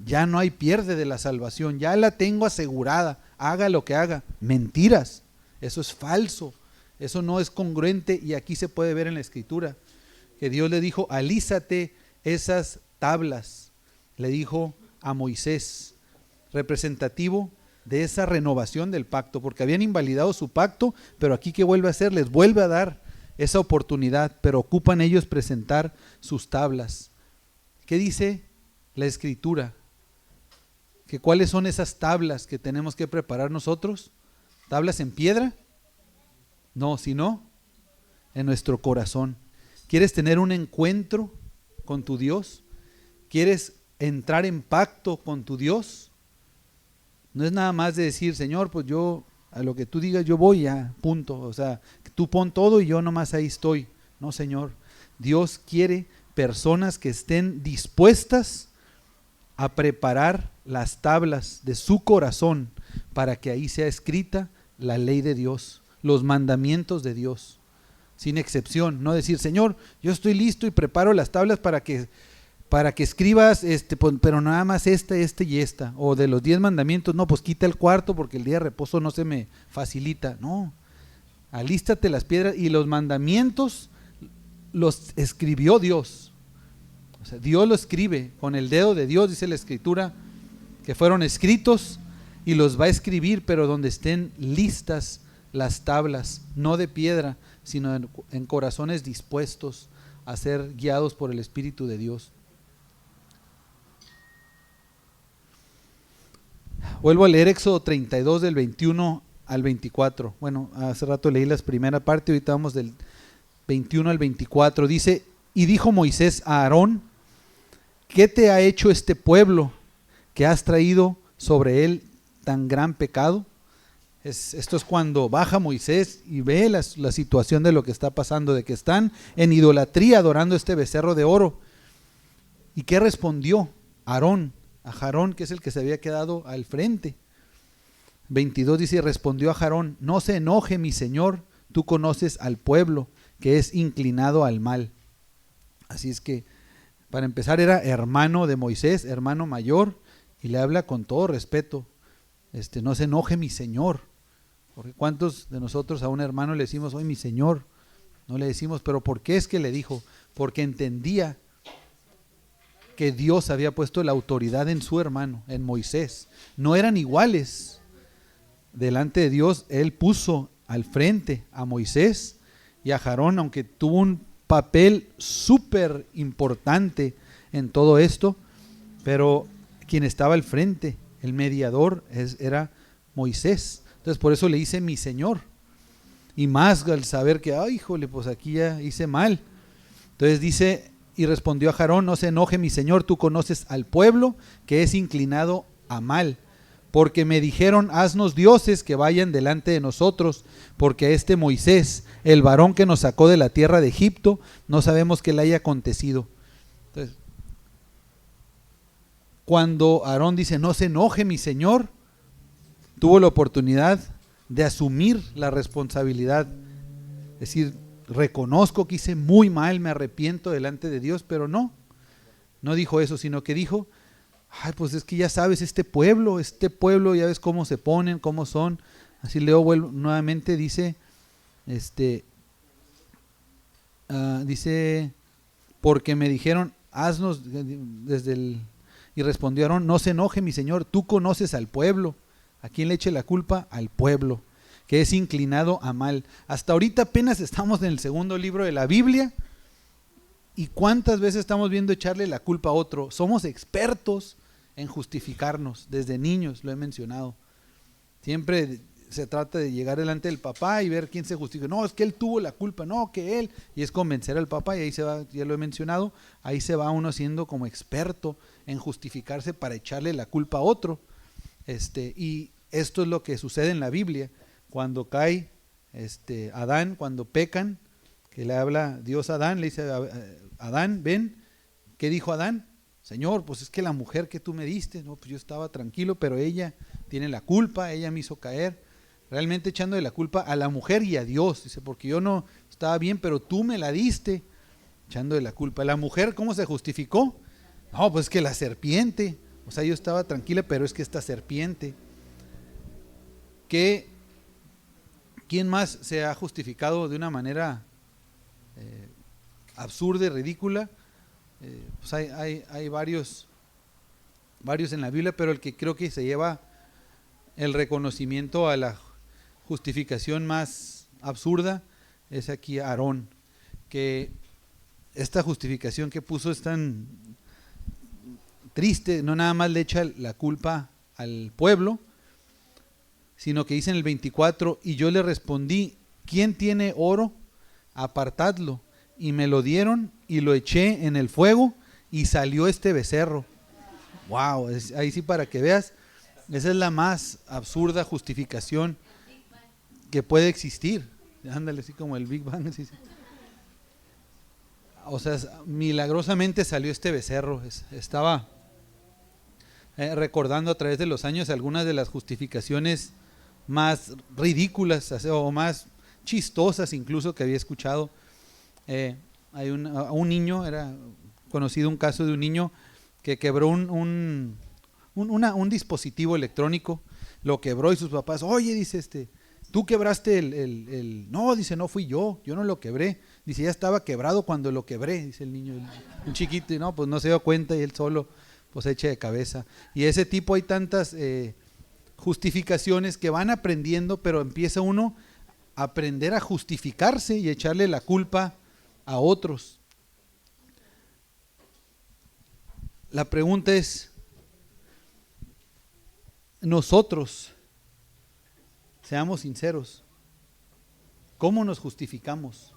ya no hay pierde de la salvación, ya la tengo asegurada, haga lo que haga. Mentiras, eso es falso, eso no es congruente. Y aquí se puede ver en la Escritura que Dios le dijo, alízate esas tablas, le dijo a Moisés, representativo de esa renovación del pacto, porque habían invalidado su pacto, pero aquí ¿qué vuelve a hacer? Les vuelve a dar esa oportunidad, pero ocupan ellos presentar sus tablas. ¿Qué dice la Escritura? ¿Que cuáles son esas tablas que tenemos que preparar nosotros? ¿Tablas en piedra? No, sino en nuestro corazón. ¿Quieres tener un encuentro con tu Dios? ¿Quieres entrar en pacto con tu Dios? No es nada más de decir, Señor, pues yo a lo que tú digas yo voy, ya, punto. O sea, tú pon todo y yo nomás ahí estoy. No, Señor. Dios quiere personas que estén dispuestas a preparar las tablas de su corazón para que ahí sea escrita la ley de Dios, los mandamientos de Dios, sin excepción. No decir, Señor, yo estoy listo y preparo las tablas para que escribas, pero nada más esta y esta, o de los 10 mandamientos, no, pues quita el cuarto porque el día de reposo no se me facilita. No, alístate las piedras, y los mandamientos los escribió Dios. O sea, Dios lo escribe con el dedo de Dios, dice la Escritura, que fueron escritos y los va a escribir, pero donde estén listas las tablas, no de piedra, sino en corazones dispuestos a ser guiados por el Espíritu de Dios. Vuelvo a leer Éxodo 32 del 21 al 24. Bueno, hace rato leí la primera parte, ahorita vamos del 21 al 24. Dice, y dijo Moisés a Aarón, ¿qué te ha hecho este pueblo que has traído sobre él tan gran pecado? Esto es cuando baja Moisés y ve la situación de lo que está pasando, de que están en idolatría adorando este becerro de oro. ¿Y qué respondió Aarón? A Aarón, que es el que se había quedado al frente. 22 dice, respondió a Aarón, no se enoje mi señor, tú conoces al pueblo que es inclinado al mal. Así es que, para empezar, era hermano de Moisés, hermano mayor, y le habla con todo respeto, no se enoje mi señor, porque ¿cuántos de nosotros a un hermano le decimos, oye mi señor? No le decimos, pero ¿por qué es que le dijo? Porque entendía que Dios había puesto la autoridad en su hermano, en Moisés. No eran iguales. Delante de Dios, él puso al frente a Moisés y a Aarón, aunque tuvo un papel súper importante en todo esto, pero quien estaba al frente, el mediador, era Moisés. Entonces por eso le dice mi señor. Y más al saber que, ay, híjole, pues aquí ya hice mal. Entonces dice, y respondió a Aarón, no se enoje mi señor, tú conoces al pueblo que es inclinado a mal, porque me dijeron, haznos dioses que vayan delante de nosotros, porque este Moisés, el varón que nos sacó de la tierra de Egipto, no sabemos qué le haya acontecido. Entonces, cuando Aarón dice, no se enoje mi señor, tuvo la oportunidad de asumir la responsabilidad, es decir, reconozco que hice muy mal, me arrepiento delante de Dios, pero no dijo eso, sino que dijo, ay, pues es que ya sabes, este pueblo, ya ves cómo se ponen, cómo son. Así leo nuevamente, dice, dice, porque me dijeron, haznos, y respondió Aarón, no se enoje mi señor, tú conoces al pueblo. ¿A quién le eche la culpa? Al pueblo, que es inclinado a mal. Hasta ahorita apenas estamos en el segundo libro de la Biblia, y cuántas veces estamos viendo echarle la culpa a otro. Somos expertos en justificarnos, desde niños lo he mencionado. Siempre se trata de llegar delante del papá y ver quién se justifica. No, es que él tuvo la culpa, no, que él. Y es convencer al papá, y ahí se va, ya lo he mencionado, ahí se va uno siendo como experto en justificarse para echarle la culpa a otro. Y esto es lo que sucede en la Biblia, cuando cae Adán, cuando pecan, que le habla Dios a Adán, le dice Adán, ven, ¿qué dijo Adán? Señor, pues es que la mujer que tú me diste, no, pues yo estaba tranquilo, pero ella tiene la culpa, ella me hizo caer. realmente echando de la culpa a la mujer y a Dios. Dice, porque yo no estaba bien, pero tú me la diste, echando de la culpa. La mujer, ¿cómo se justificó? No, pues que la serpiente, o sea, yo estaba tranquila, pero es que esta serpiente. ¿Quién más se ha justificado de una manera absurda y ridícula? Pues hay varios en la Biblia, pero el que creo que se lleva el reconocimiento a la justificación más absurda es aquí Aarón, que esta justificación que puso es tan triste, no nada más le echa la culpa al pueblo, sino que dice en el 24, y yo le respondí, ¿quién tiene oro? Apartadlo. Y me lo dieron y lo eché en el fuego y salió este becerro. Wow, ahí sí, para que veas, esa es la más absurda justificación que puede existir. Ándale, así como el Big Bang. Así. O sea, milagrosamente salió este becerro. Estaba recordando a través de los años algunas de las justificaciones más ridículas o más chistosas incluso que había escuchado. Hay un niño, era conocido un caso de un niño que quebró un dispositivo electrónico, lo quebró y sus papás, oye, dice, tú quebraste no, dice, no fui yo no lo quebré, dice, ya estaba quebrado cuando lo quebré, dice el niño, un chiquito, y no, pues no se dio cuenta y él solo pues echa de cabeza. Y ese tipo hay tantas justificaciones que van aprendiendo, pero empieza uno a aprender a justificarse y echarle la culpa a otros. La pregunta es, nosotros, seamos sinceros, ¿cómo nos justificamos?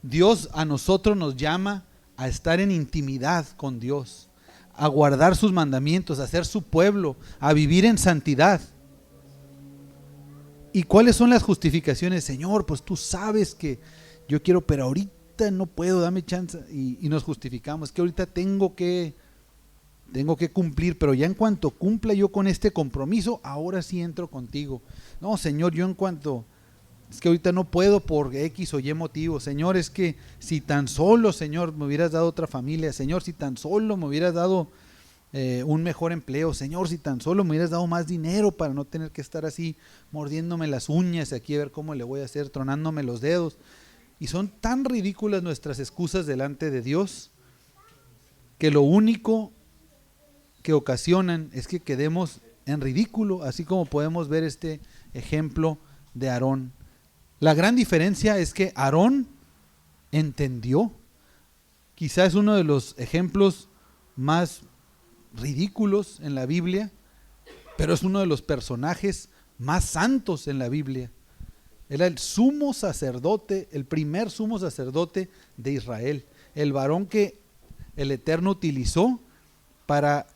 Dios a nosotros nos llama a estar en intimidad con Dios, a guardar sus mandamientos, a ser su pueblo, a vivir en santidad. ¿Y cuáles son las justificaciones? Señor, pues tú sabes que yo quiero, pero ahorita no puedo, dame chance. Y nos justificamos, es que ahorita tengo que cumplir, pero ya en cuanto cumpla yo con este compromiso, ahora sí entro contigo. No, Señor, yo en cuanto, es que ahorita no puedo por X o Y motivo. Señor, es que si tan solo, Señor, me hubieras dado otra familia. Señor, si tan solo me hubieras dado un mejor empleo. Señor, si tan solo me hubieras dado más dinero para no tener que estar así mordiéndome las uñas aquí a ver cómo le voy a hacer, tronándome los dedos. Y son tan ridículas nuestras excusas delante de Dios que lo único que ocasionan es que quedemos en ridículo, así como podemos ver este ejemplo de Aarón. La gran diferencia es que Aarón entendió. Quizás es uno de los ejemplos más ridículos en la Biblia, pero es uno de los personajes más santos en la Biblia. Era el sumo sacerdote, el primer sumo sacerdote de Israel, el varón que el Eterno utilizó para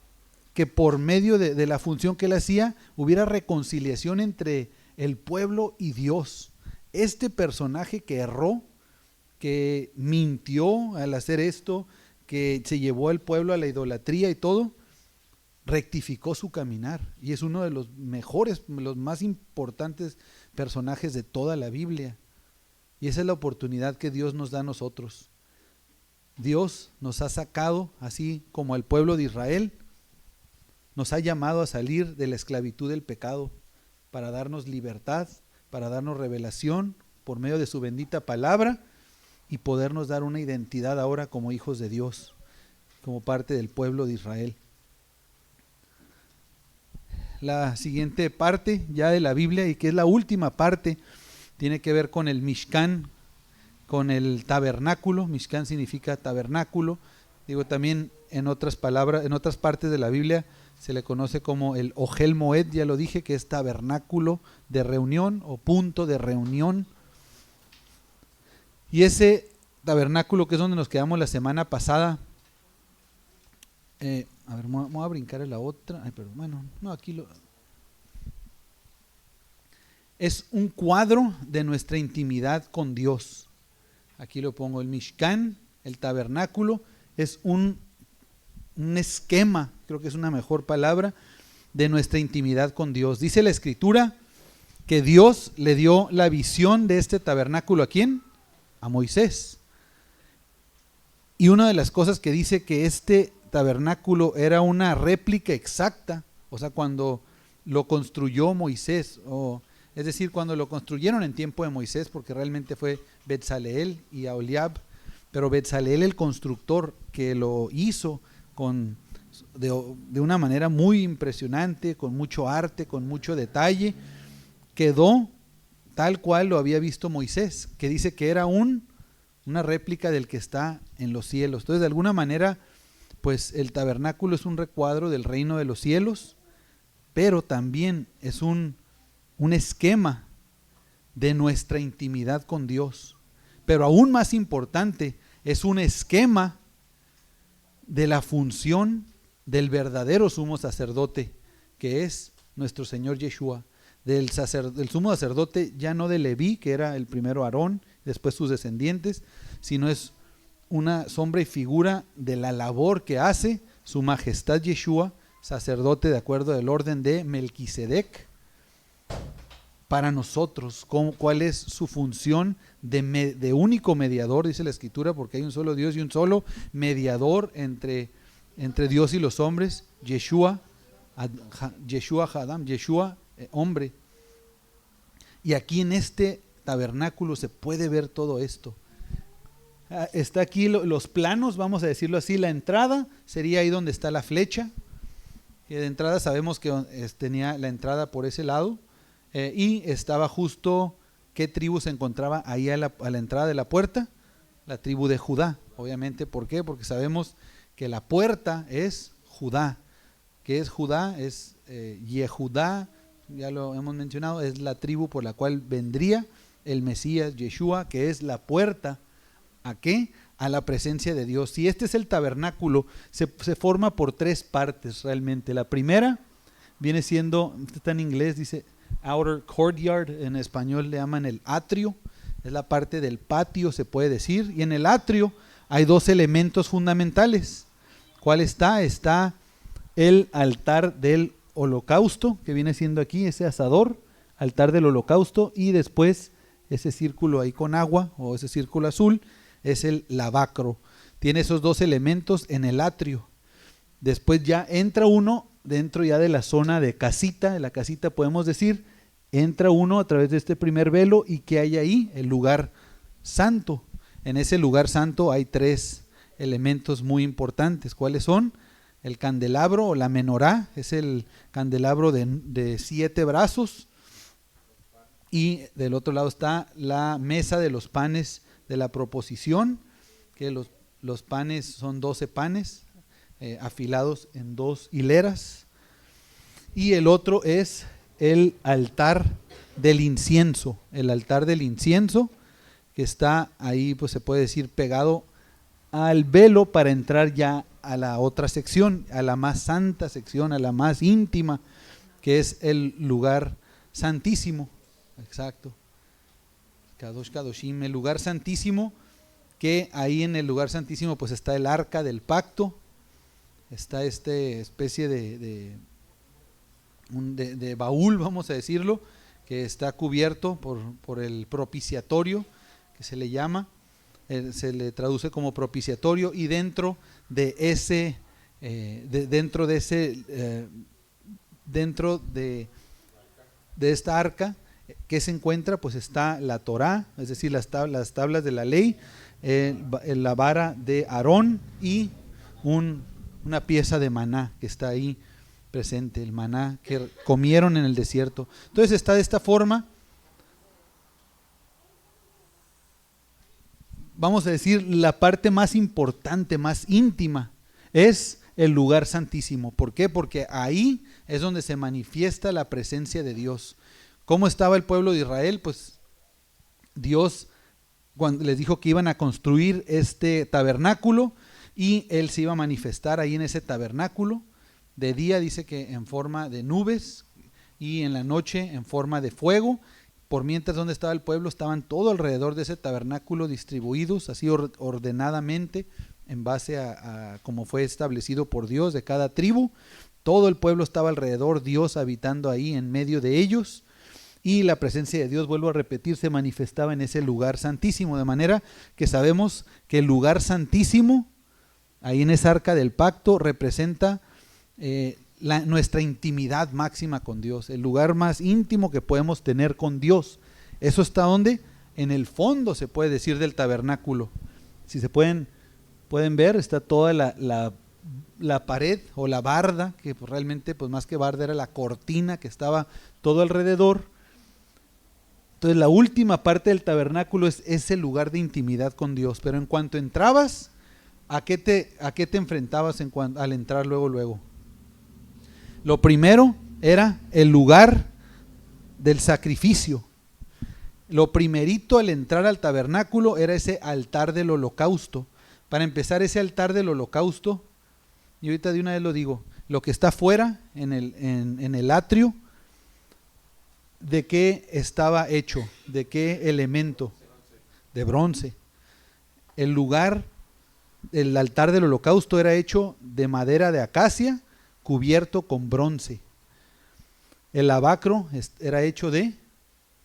que por medio de la función que él hacía hubiera reconciliación entre el pueblo y Dios. Este personaje que erró, que mintió al hacer esto, que se llevó al pueblo a la idolatría y todo, rectificó su caminar y es uno de los mejores, los más importantes personajes de toda la Biblia. Y esa es la oportunidad que Dios nos da a nosotros. Dios nos ha sacado, así como al pueblo de Israel, nos ha llamado a salir de la esclavitud del pecado para darnos libertad, para darnos revelación por medio de su bendita palabra y podernos dar una identidad ahora como hijos de Dios, como parte del pueblo de Israel. La siguiente parte ya de la Biblia, y que es la última parte, tiene que ver con el Mishkan, con el tabernáculo. Mishkan significa tabernáculo. Digo, también en otras palabras, en otras partes de la Biblia se le conoce como el Ohel Moed, ya lo dije, que es tabernáculo de reunión o punto de reunión. Y ese tabernáculo, que es donde nos quedamos la semana pasada, a ver, me voy a brincar a la otra. Ay, pero bueno, no, aquí es un cuadro de nuestra intimidad con Dios. Aquí lo pongo, el Mishkan, el tabernáculo, es un esquema, creo que es una mejor palabra, de nuestra intimidad con Dios. Dice la Escritura que Dios le dio la visión de este tabernáculo ¿a quién? A Moisés. Y una de las cosas que dice que este tabernáculo era una réplica exacta, o sea, cuando lo construyó Moisés, es decir, cuando lo construyeron en tiempo de Moisés, porque realmente fue Betzaleel y Aholiab, pero Betzaleel el constructor que lo hizo de una manera muy impresionante, con mucho arte, con mucho detalle, quedó tal cual lo había visto Moisés, que dice que era una réplica del que está en los cielos. Entonces, de alguna manera, pues el tabernáculo es un recuadro del reino de los cielos, pero también es un esquema de nuestra intimidad con Dios. Pero aún más importante, es un esquema de la función del verdadero sumo sacerdote, que es nuestro Señor Yeshua. Del sumo sacerdote ya no de Leví, que era el primero Aarón, después sus descendientes, sino es una sombra y figura de la labor que hace su majestad Yeshua, sacerdote de acuerdo al orden de Melquisedec, para nosotros. ¿Cuál es su función de único mediador? Dice la Escritura, porque hay un solo Dios y un solo mediador entre Dios y los hombres, Yeshua Hadam, Yeshua hombre. Y aquí en este tabernáculo se puede ver todo esto. Está aquí los planos, vamos a decirlo así. La entrada sería ahí donde está la flecha, que de entrada sabemos que tenía la entrada por ese lado, y estaba justo, ¿qué tribu se encontraba ahí a la entrada de la puerta? La tribu de Judá, obviamente. ¿Por qué? Porque sabemos que la puerta es Judá. ¿Qué es Judá? Es Yehudá, ya lo hemos mencionado, es la tribu por la cual vendría el Mesías, Yeshua, que es la puerta. ¿A qué? A la presencia de Dios. Si este es el tabernáculo, se forma por tres partes realmente. La primera viene siendo, está en inglés, dice outer courtyard, en español le llaman el atrio, es la parte del patio, se puede decir. Y en el atrio hay dos elementos fundamentales. ¿Cuál está? Está el altar del holocausto, que viene siendo aquí ese asador, altar del holocausto, y después ese círculo ahí con agua, o ese círculo azul, es el lavacro. Tiene esos dos elementos en el atrio. Después ya entra uno dentro ya de la zona de casita, de la casita podemos decir, entra uno a través de este primer velo, y que hay ahí el lugar santo. En ese lugar santo hay tres elementos muy importantes. ¿Cuáles son? El candelabro o la menorá, es el candelabro de 7 brazos, y del otro lado está la mesa de los panes de la proposición, que los panes son 12 panes afilados en 2 hileras, y el otro es el altar del incienso, que está ahí, pues se puede decir pegado al velo para entrar ya a la otra sección, a la más santa sección, a la más íntima, que es el lugar santísimo. Exacto. Kadosh Kadoshim, el lugar santísimo, que ahí en el lugar santísimo pues está el arca del pacto, está especie de baúl, vamos a decirlo, que está cubierto por el propiciatorio, que se le llama, se le traduce como propiciatorio, y dentro de esta arca, ¿qué se encuentra? Pues está la Torá, es decir, las tablas de la ley, la vara de Aarón, y una pieza de maná que está ahí presente, el maná que comieron en el desierto. Entonces está de esta forma, vamos a decir, la parte más importante, más íntima, es el lugar santísimo. ¿Por qué? Porque ahí es donde se manifiesta la presencia de Dios. ¿Cómo estaba el pueblo de Israel? Pues Dios, cuando les dijo que iban a construir este tabernáculo, y Él se iba a manifestar ahí en ese tabernáculo. De día dice que en forma de nubes, y en la noche en forma de fuego. Por mientras, donde estaba el pueblo, estaban todo alrededor de ese tabernáculo distribuidos así ordenadamente en base a como fue establecido por Dios de cada tribu. Todo el pueblo estaba alrededor, Dios habitando ahí en medio de ellos. y la presencia de Dios, vuelvo a repetir, se manifestaba en ese lugar santísimo, de manera que sabemos que el lugar santísimo, ahí en esa arca del pacto, representa nuestra intimidad máxima con Dios, el lugar más íntimo que podemos tener con Dios. ¿Eso está donde? En el fondo, se puede decir, del tabernáculo. Si se pueden ver, está toda la pared o la barda, que pues realmente pues más que barda era la cortina que estaba todo alrededor. Entonces la última parte del tabernáculo es ese lugar de intimidad con Dios. Pero en cuanto entrabas, ¿a qué te enfrentabas al entrar luego? Lo primero era el lugar del sacrificio. Lo primerito al entrar al tabernáculo era ese altar del holocausto. Para empezar, ese altar del holocausto, y ahorita de una vez lo digo, lo que está afuera en el atrio, ¿de qué estaba hecho? ¿De qué elemento? De bronce. El lugar, el altar del holocausto era hecho de madera de acacia, cubierto con bronce. El lavacro era hecho de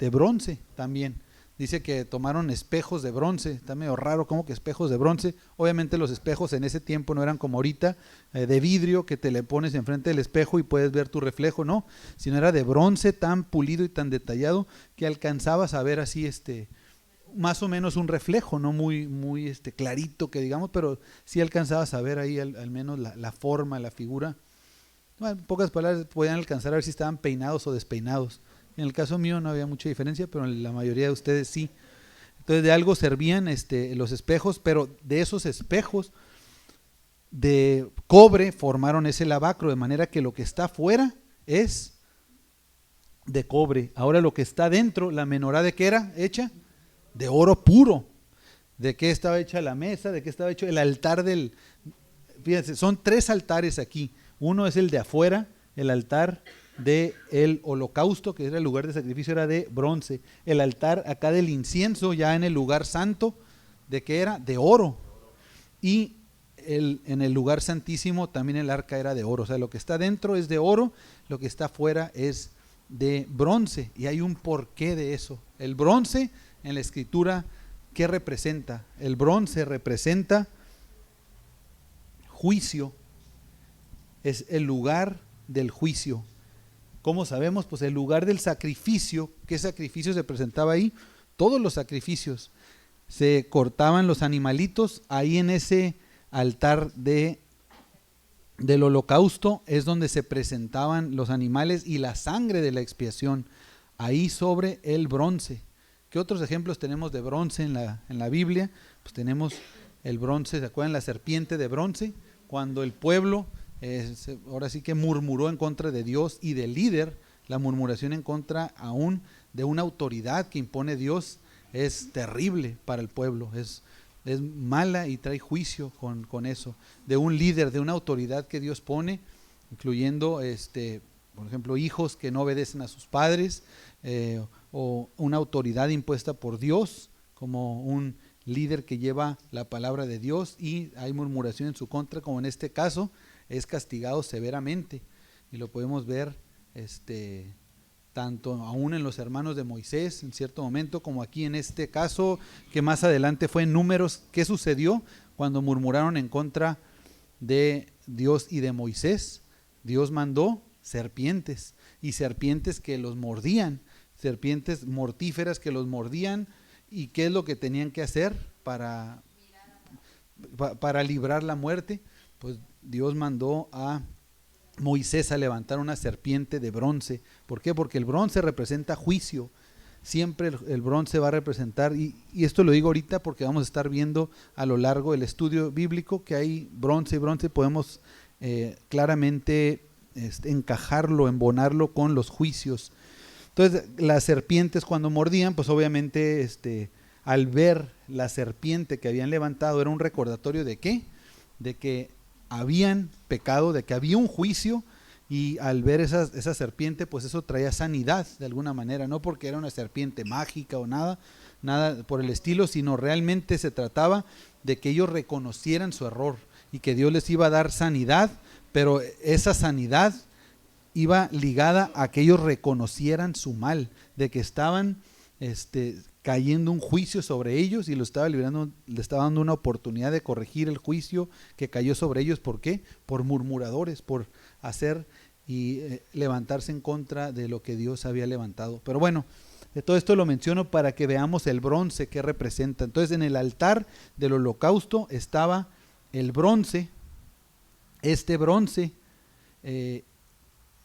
bronce también. Dice que tomaron espejos de bronce. Está medio raro, como que espejos de bronce. Obviamente los espejos en ese tiempo no eran como ahorita, de vidrio, que te le pones enfrente del espejo y puedes ver tu reflejo, no, sino era de bronce tan pulido y tan detallado que alcanzabas a ver así más o menos un reflejo, no muy clarito que digamos, pero sí alcanzabas a ver ahí al menos la forma, la figura. Bueno, en pocas palabras, podían alcanzar a ver si estaban peinados o despeinados. En el caso mío no había mucha diferencia, pero en la mayoría de ustedes sí. Entonces de algo servían los espejos, pero de esos espejos de cobre formaron ese lavacro, de manera que lo que está afuera es de cobre. Ahora lo que está dentro, la menorá, ¿de qué era hecha? De oro puro. ¿De qué estaba hecha la mesa? ¿De qué estaba hecho el altar fíjense, son 3 altares aquí. Uno es el de afuera, el altar del holocausto, que era el lugar de sacrificio, era de bronce. El altar acá del incienso, ya en el lugar santo, ¿de qué era? De oro. Y en el lugar santísimo también el arca era de oro. O sea, lo que está dentro es de oro, lo que está afuera es de bronce. Y hay un porqué de eso. El bronce en la escritura, ¿qué representa? El bronce representa juicio. Es el lugar del juicio. ¿Cómo sabemos? Pues el lugar del sacrificio. ¿Qué sacrificio se presentaba ahí? Todos los sacrificios. Se cortaban los animalitos ahí en ese altar del holocausto, es donde se presentaban los animales y la sangre de la expiación, ahí sobre el bronce. ¿Qué otros ejemplos tenemos de bronce en la Biblia? Pues tenemos el bronce, ¿se acuerdan? La serpiente de bronce, cuando el pueblo ahora sí que murmuró en contra de Dios y del líder. La murmuración en contra aún de una autoridad que impone Dios es terrible para el pueblo, es mala y trae juicio con eso, de un líder, de una autoridad que Dios pone, incluyendo por ejemplo, hijos que no obedecen a sus padres, o una autoridad impuesta por Dios, como un líder que lleva la palabra de Dios y hay murmuración en su contra, como en este caso, es castigado severamente. Y lo podemos ver tanto aún en los hermanos de Moisés en cierto momento, como aquí en este caso, que más adelante fue en Números. ¿Qué sucedió cuando murmuraron en contra de Dios y de Moisés? Dios mandó serpientes, y serpientes que los mordían, serpientes mortíferas que los mordían. ¿Y qué es lo que tenían que hacer para librar la muerte? Pues Dios mandó a Moisés a levantar una serpiente de bronce. ¿Por qué? Porque el bronce representa juicio. Siempre el bronce va a representar, y esto lo digo ahorita porque vamos a estar viendo a lo largo del estudio bíblico que hay bronce y bronce, podemos claramente encajarlo, embonarlo con los juicios. Entonces las serpientes cuando mordían, pues obviamente al ver la serpiente que habían levantado era un recordatorio de ¿qué? De que habían pecado, de que había un juicio, y al ver esa serpiente, pues eso traía sanidad de alguna manera, no porque era una serpiente mágica o nada por el estilo, sino realmente se trataba de que ellos reconocieran su error y que Dios les iba a dar sanidad, pero esa sanidad iba ligada a que ellos reconocieran su mal, de que estaban cayendo un juicio sobre ellos y lo estaba librando, le estaba dando una oportunidad de corregir el juicio que cayó sobre ellos. ¿Por qué? Por murmuradores, por hacer y levantarse en contra de lo que Dios había levantado. Pero bueno, de todo esto lo menciono para que veamos el bronce que representa. Entonces, en el altar del holocausto estaba el bronce. Este bronce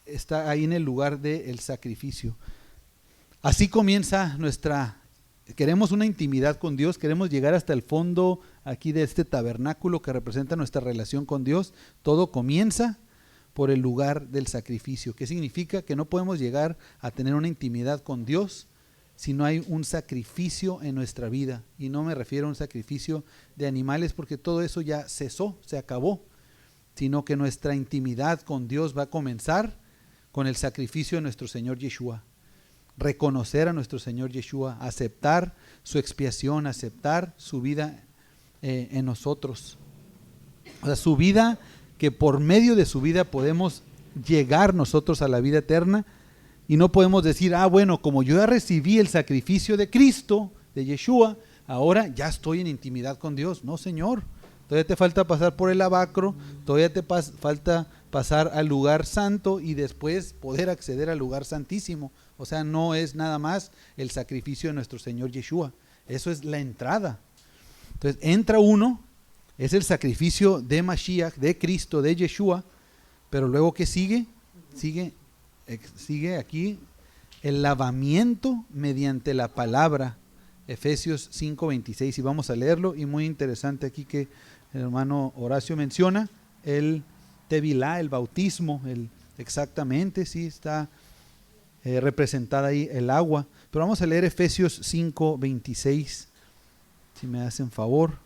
está ahí en el lugar del sacrificio. Así comienza queremos una intimidad con Dios, queremos llegar hasta el fondo aquí de este tabernáculo que representa nuestra relación con Dios. Todo comienza por el lugar del sacrificio. ¿Qué significa? Que no podemos llegar a tener una intimidad con Dios si no hay un sacrificio en nuestra vida. Y no me refiero a un sacrificio de animales, porque todo eso ya cesó, se acabó, sino que nuestra intimidad con Dios va a comenzar con el sacrificio de nuestro Señor Yeshua. Reconocer a nuestro Señor Yeshua, aceptar su expiación, aceptar su vida en nosotros. O sea, su vida, que por medio de su vida podemos llegar nosotros a la vida eterna. Y no podemos decir, bueno, como yo ya recibí el sacrificio de Cristo, de Yeshua, ahora ya estoy en intimidad con Dios. No, Señor, todavía te falta pasar por el lavacro, todavía te falta pasar al lugar santo y después poder acceder al lugar santísimo. O sea, no es nada más el sacrificio de nuestro Señor Yeshua, eso es la entrada. Entonces entra uno, es el sacrificio de Mashiach, de Cristo, de Yeshua, pero luego ¿qué sigue? Sigue aquí el lavamiento mediante la palabra, Efesios 5:26, y vamos a leerlo. Y muy interesante aquí que el hermano Horacio menciona el tevilá, el bautismo, exactamente, sí está representada ahí el agua. Pero vamos a leer Efesios 5:26, si me hacen favor.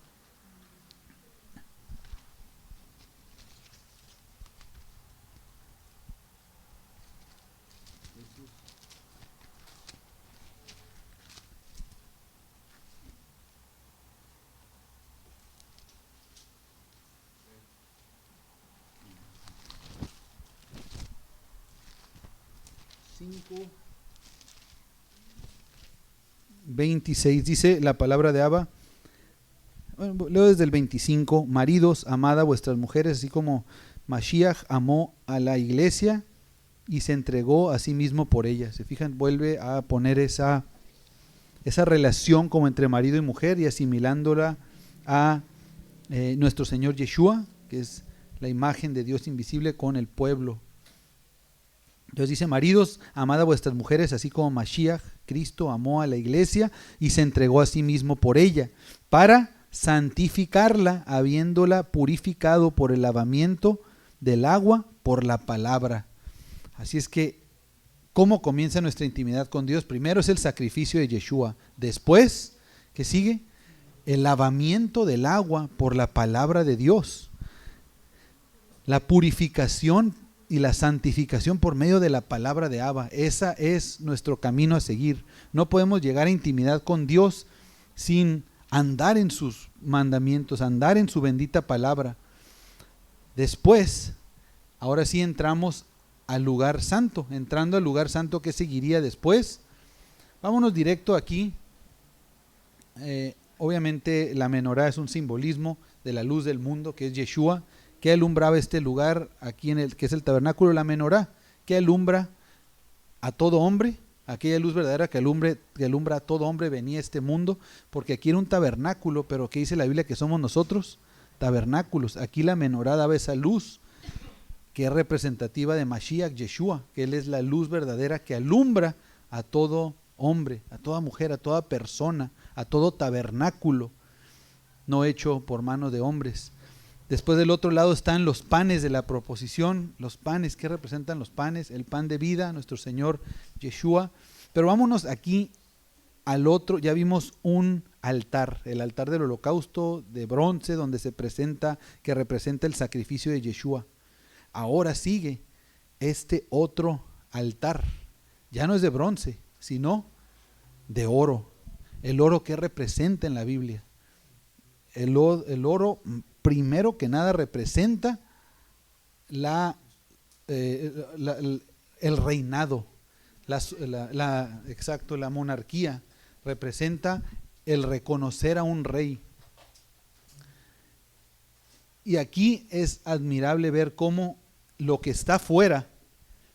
Cinco 26 dice la palabra de Abba. Bueno, leo desde el 25. Maridos, amad a vuestras mujeres, así como Mashiach amó a la iglesia y se entregó a sí mismo por ella. Se fijan, vuelve a poner esa relación como entre marido y mujer y asimilándola a nuestro Señor Yeshua, que es la imagen de Dios invisible, con el pueblo. Dios dice, maridos, amad a vuestras mujeres, así como Mashiach, Cristo, amó a la iglesia y se entregó a sí mismo por ella, para santificarla, habiéndola purificado por el lavamiento del agua por la palabra. Así es que, ¿cómo comienza nuestra intimidad con Dios? Primero es el sacrificio de Yeshua. Después, ¿qué sigue? El lavamiento del agua por la palabra de Dios. La purificación y la santificación por medio de la palabra de Abba. Esa es nuestro camino a seguir. No podemos llegar a intimidad con Dios sin andar en sus mandamientos, andar en su bendita palabra. Después, ahora sí entramos al lugar santo. Entrando al lugar santo, ¿qué seguiría después? Vámonos directo aquí. Obviamente la menorá es un simbolismo de la luz del mundo, que es Yeshua, que alumbraba este lugar aquí que es el tabernáculo. La menorá, que alumbra a todo hombre, aquella luz verdadera que alumbra a todo hombre, venía a este mundo, porque aquí era un tabernáculo. Pero ¿qué dice la Biblia que somos nosotros? Tabernáculos. Aquí la menorá daba esa luz que es representativa de Mashiach Yeshua, que Él es la luz verdadera que alumbra a todo hombre, a toda mujer, a toda persona, a todo tabernáculo no hecho por mano de hombres. Después del otro lado están los panes de la proposición. Los panes, ¿qué representan los panes? El pan de vida, nuestro Señor Yeshua. Pero vámonos aquí al otro. Ya vimos un altar, el altar del holocausto de bronce, donde se presenta, que representa el sacrificio de Yeshua. Ahora sigue este otro altar. Ya no es de bronce, sino de oro. El oro que representa en la Biblia. El oro, primero que nada, representa el reinado, la monarquía, representa el reconocer a un rey. Y aquí es admirable ver cómo lo que está fuera,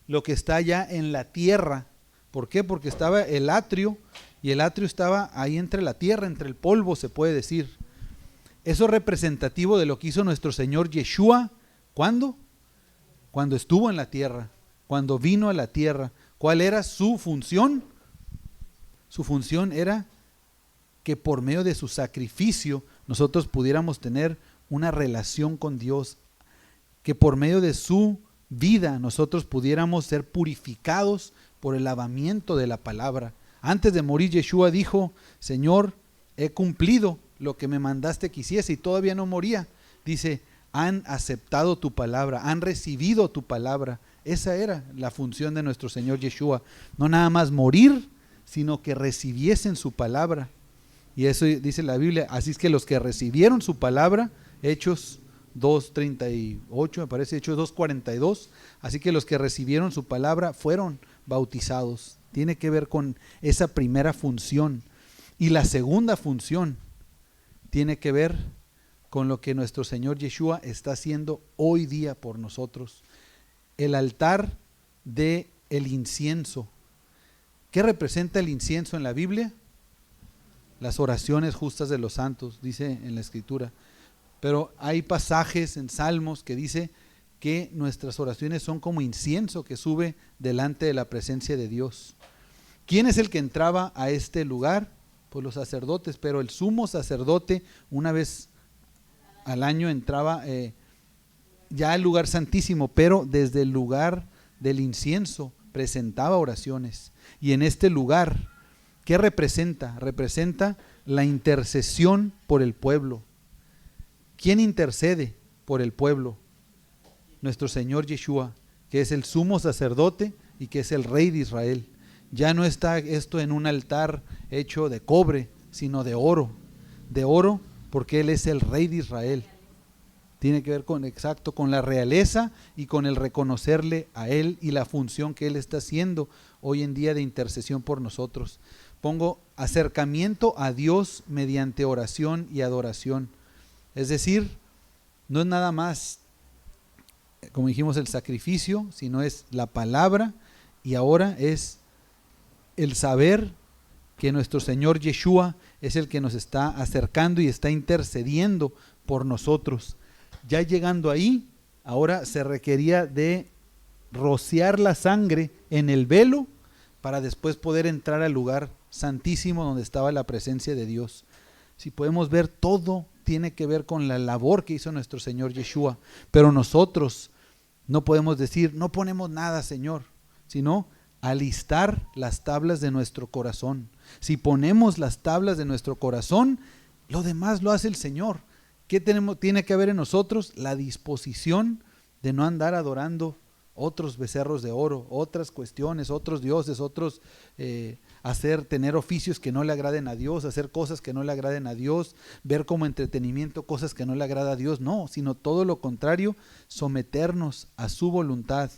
lo que está allá en la tierra, ¿por qué? Porque estaba el atrio, y el atrio estaba ahí entre la tierra, entre el polvo, se puede decir. Eso es representativo de lo que hizo nuestro Señor Yeshua. ¿Cuándo? Cuando estuvo en la tierra, cuando vino a la tierra. ¿Cuál era su función? Su función era que por medio de su sacrificio nosotros pudiéramos tener una relación con Dios, que por medio de su vida nosotros pudiéramos ser purificados por el lavamiento de la palabra. Antes de morir, Yeshua dijo: Señor, he cumplido lo que me mandaste que hiciese, y todavía no moría. Dice: han aceptado tu palabra, han recibido tu palabra. Esa era la función de nuestro Señor Yeshua, no nada más morir, sino que recibiesen su palabra. Y eso dice la Biblia. Así es que los que recibieron su palabra, Hechos 2:38, me parece, Hechos 2:42, así que los que recibieron su palabra fueron bautizados. Tiene que ver con esa primera función. Y la segunda función tiene que ver con lo que nuestro Señor Yeshua está haciendo hoy día por nosotros. El altar del incienso. ¿Qué representa el incienso en la Biblia? Las oraciones justas de los santos, dice en la Escritura. Pero hay pasajes en Salmos que dice que nuestras oraciones son como incienso que sube delante de la presencia de Dios. ¿Quién es el que entraba a este lugar? Pues los sacerdotes, pero el sumo sacerdote una vez al año entraba ya al lugar santísimo, pero desde el lugar del incienso presentaba oraciones. Y en este lugar, ¿qué representa? Representa la intercesión por el pueblo. ¿Quién intercede por el pueblo? Nuestro Señor Yeshua, que es el sumo sacerdote y que es el Rey de Israel. Ya no está esto en un altar hecho de cobre, sino de oro. De oro, porque Él es el Rey de Israel. Tiene que ver con la realeza y con el reconocerle a Él y la función que Él está haciendo hoy en día de intercesión por nosotros. Pongo acercamiento a Dios mediante oración y adoración. Es decir, no es nada más, como dijimos, el sacrificio, sino es la palabra, y ahora es el saber que nuestro Señor Yeshua es el que nos está acercando y está intercediendo por nosotros. Ya llegando ahí, ahora se requería de rociar la sangre en el velo para después poder entrar al lugar santísimo donde estaba la presencia de Dios. Si podemos ver, todo tiene que ver con la labor que hizo nuestro Señor Yeshua, pero nosotros no podemos decir, no ponemos nada, Señor, sino alistar las tablas de nuestro corazón. Si ponemos las tablas de nuestro corazón, lo demás lo hace el Señor. ¿Qué tiene que haber en nosotros? La disposición de no andar adorando otros becerros de oro, otras cuestiones, otros dioses, tener oficios que no le agraden a Dios, hacer cosas que no le agraden a Dios, ver como entretenimiento cosas que no le agrada a Dios. No, sino todo lo contrario, someternos a su voluntad.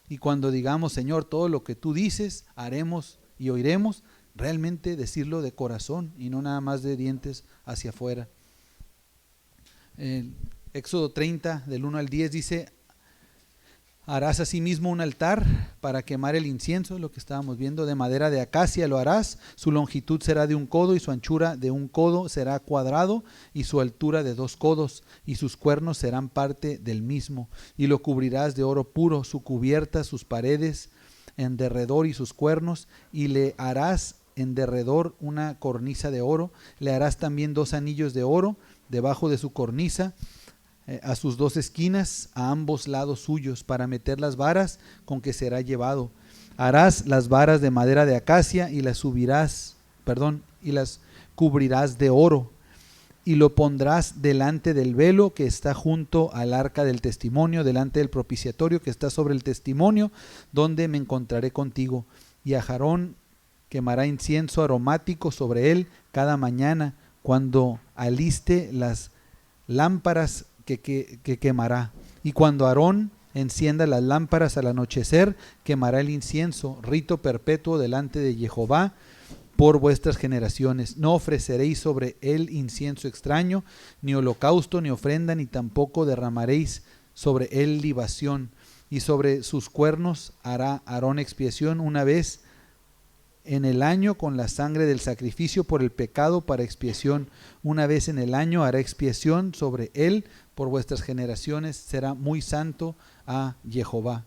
Y cuando digamos, Señor, todo lo que tú dices, haremos y oiremos, realmente decirlo de corazón y no nada más de dientes hacia afuera. Éxodo 30 del 1 al 10 dice: harás asimismo un altar para quemar el incienso, lo que estábamos viendo, de madera de acacia lo harás, su longitud será de 1 codo y su anchura de 1 codo, será cuadrado, y su altura de 2 codos, y sus cuernos serán parte del mismo, y lo cubrirás de oro puro, su cubierta, sus paredes en derredor y sus cuernos, y le harás en derredor una cornisa de oro, le harás también 2 anillos de oro debajo de su cornisa, a sus 2 esquinas, a ambos lados suyos, para meter las varas con que será llevado. Harás las varas de madera de acacia y las cubrirás de oro, y lo pondrás delante del velo que está junto al arca del testimonio, delante del propiciatorio que está sobre el testimonio, donde me encontraré contigo. Y Aarón quemará incienso aromático sobre él cada mañana, cuando aliste las lámparas que quemará. Y cuando Aarón encienda las lámparas al anochecer, quemará el incienso, rito perpetuo delante de Jehová por vuestras generaciones. No ofreceréis sobre él incienso extraño, ni holocausto, ni ofrenda, ni tampoco derramaréis sobre él libación. Y sobre sus cuernos hará Aarón expiación una vez en el año con la sangre del sacrificio por el pecado para expiación. Una vez en el año hará expiación sobre él por vuestras generaciones. Será muy santo a Jehová.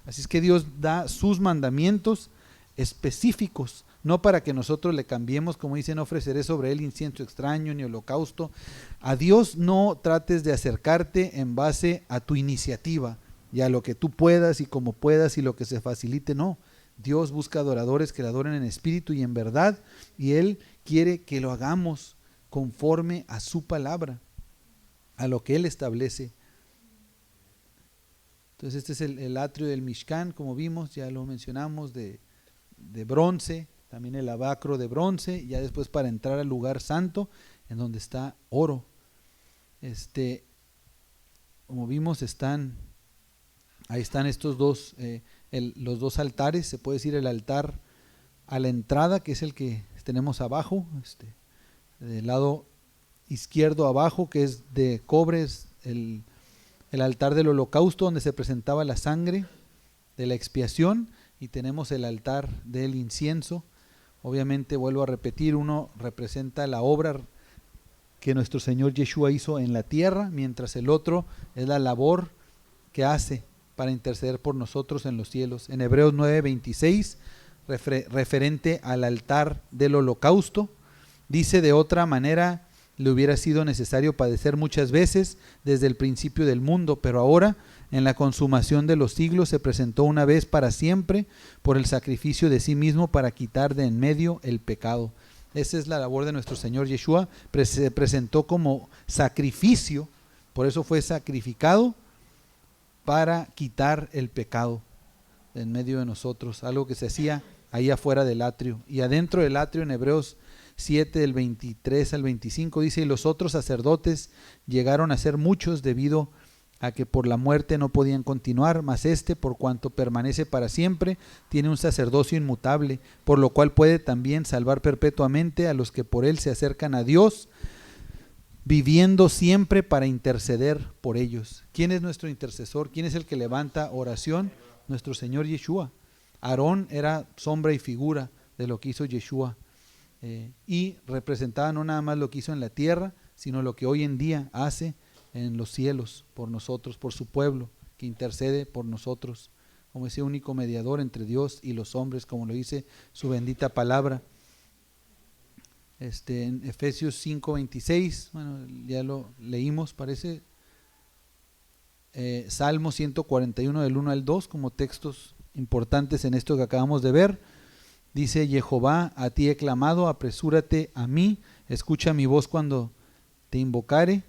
Así es que Dios da sus mandamientos específicos, no para que nosotros le cambiemos, como dice, no ofreceré sobre él incienso extraño ni holocausto. A Dios no trates de acercarte en base a tu iniciativa y a lo que tú puedas y como puedas y lo que se facilite. No, Dios busca adoradores que le adoren en espíritu y en verdad, y Él quiere que lo hagamos conforme a su palabra, a lo que Él establece. Entonces este es el atrio del Mishkan, como vimos, ya lo mencionamos, de bronce, también el lavacro de bronce, ya después para entrar al lugar santo, en donde está oro. Como vimos, ahí están estos dos, los dos altares. Se puede decir el altar a la entrada, que es el que tenemos abajo, del lado izquierdo abajo, que es de cobre, es el altar del holocausto, donde se presentaba la sangre de la expiación, y tenemos el altar del incienso. Obviamente, vuelvo a repetir, uno representa la obra que nuestro Señor Yeshua hizo en la tierra, mientras el otro es la labor que hace para interceder por nosotros en los cielos. En Hebreos 9:26, referente al altar del holocausto, dice: de otra manera le hubiera sido necesario padecer muchas veces desde el principio del mundo, pero ahora, en la consumación de los siglos, se presentó una vez para siempre por el sacrificio de sí mismo para quitar de en medio el pecado. Esa es la labor de nuestro Señor Yeshua. Se presentó como sacrificio, por eso fue sacrificado, para quitar el pecado de en medio de nosotros, algo que se hacía ahí afuera del atrio. Y adentro del atrio, en Hebreos 7, del 23 al 25, dice: y los otros sacerdotes llegaron a ser muchos debido a que por la muerte no podían continuar, mas por cuanto permanece para siempre, tiene un sacerdocio inmutable, por lo cual puede también salvar perpetuamente a los que por él se acercan a Dios, viviendo siempre para interceder por ellos. ¿Quién es nuestro intercesor? ¿Quién es el que levanta oración? Nuestro Señor Yeshua. Aarón era sombra y figura de lo que hizo Yeshua, y representaba no nada más lo que hizo en la tierra, sino lo que hoy en día hace en los cielos por nosotros, por su pueblo, que intercede por nosotros como ese único mediador entre Dios y los hombres, como lo dice su bendita palabra. En Efesios 5:26, bueno, ya lo leímos, parece. Salmo 141 del 1 al 2 como textos importantes en esto que acabamos de ver. Dice: Jehová, a ti he clamado, apresúrate a mí, escucha mi voz cuando te invocare.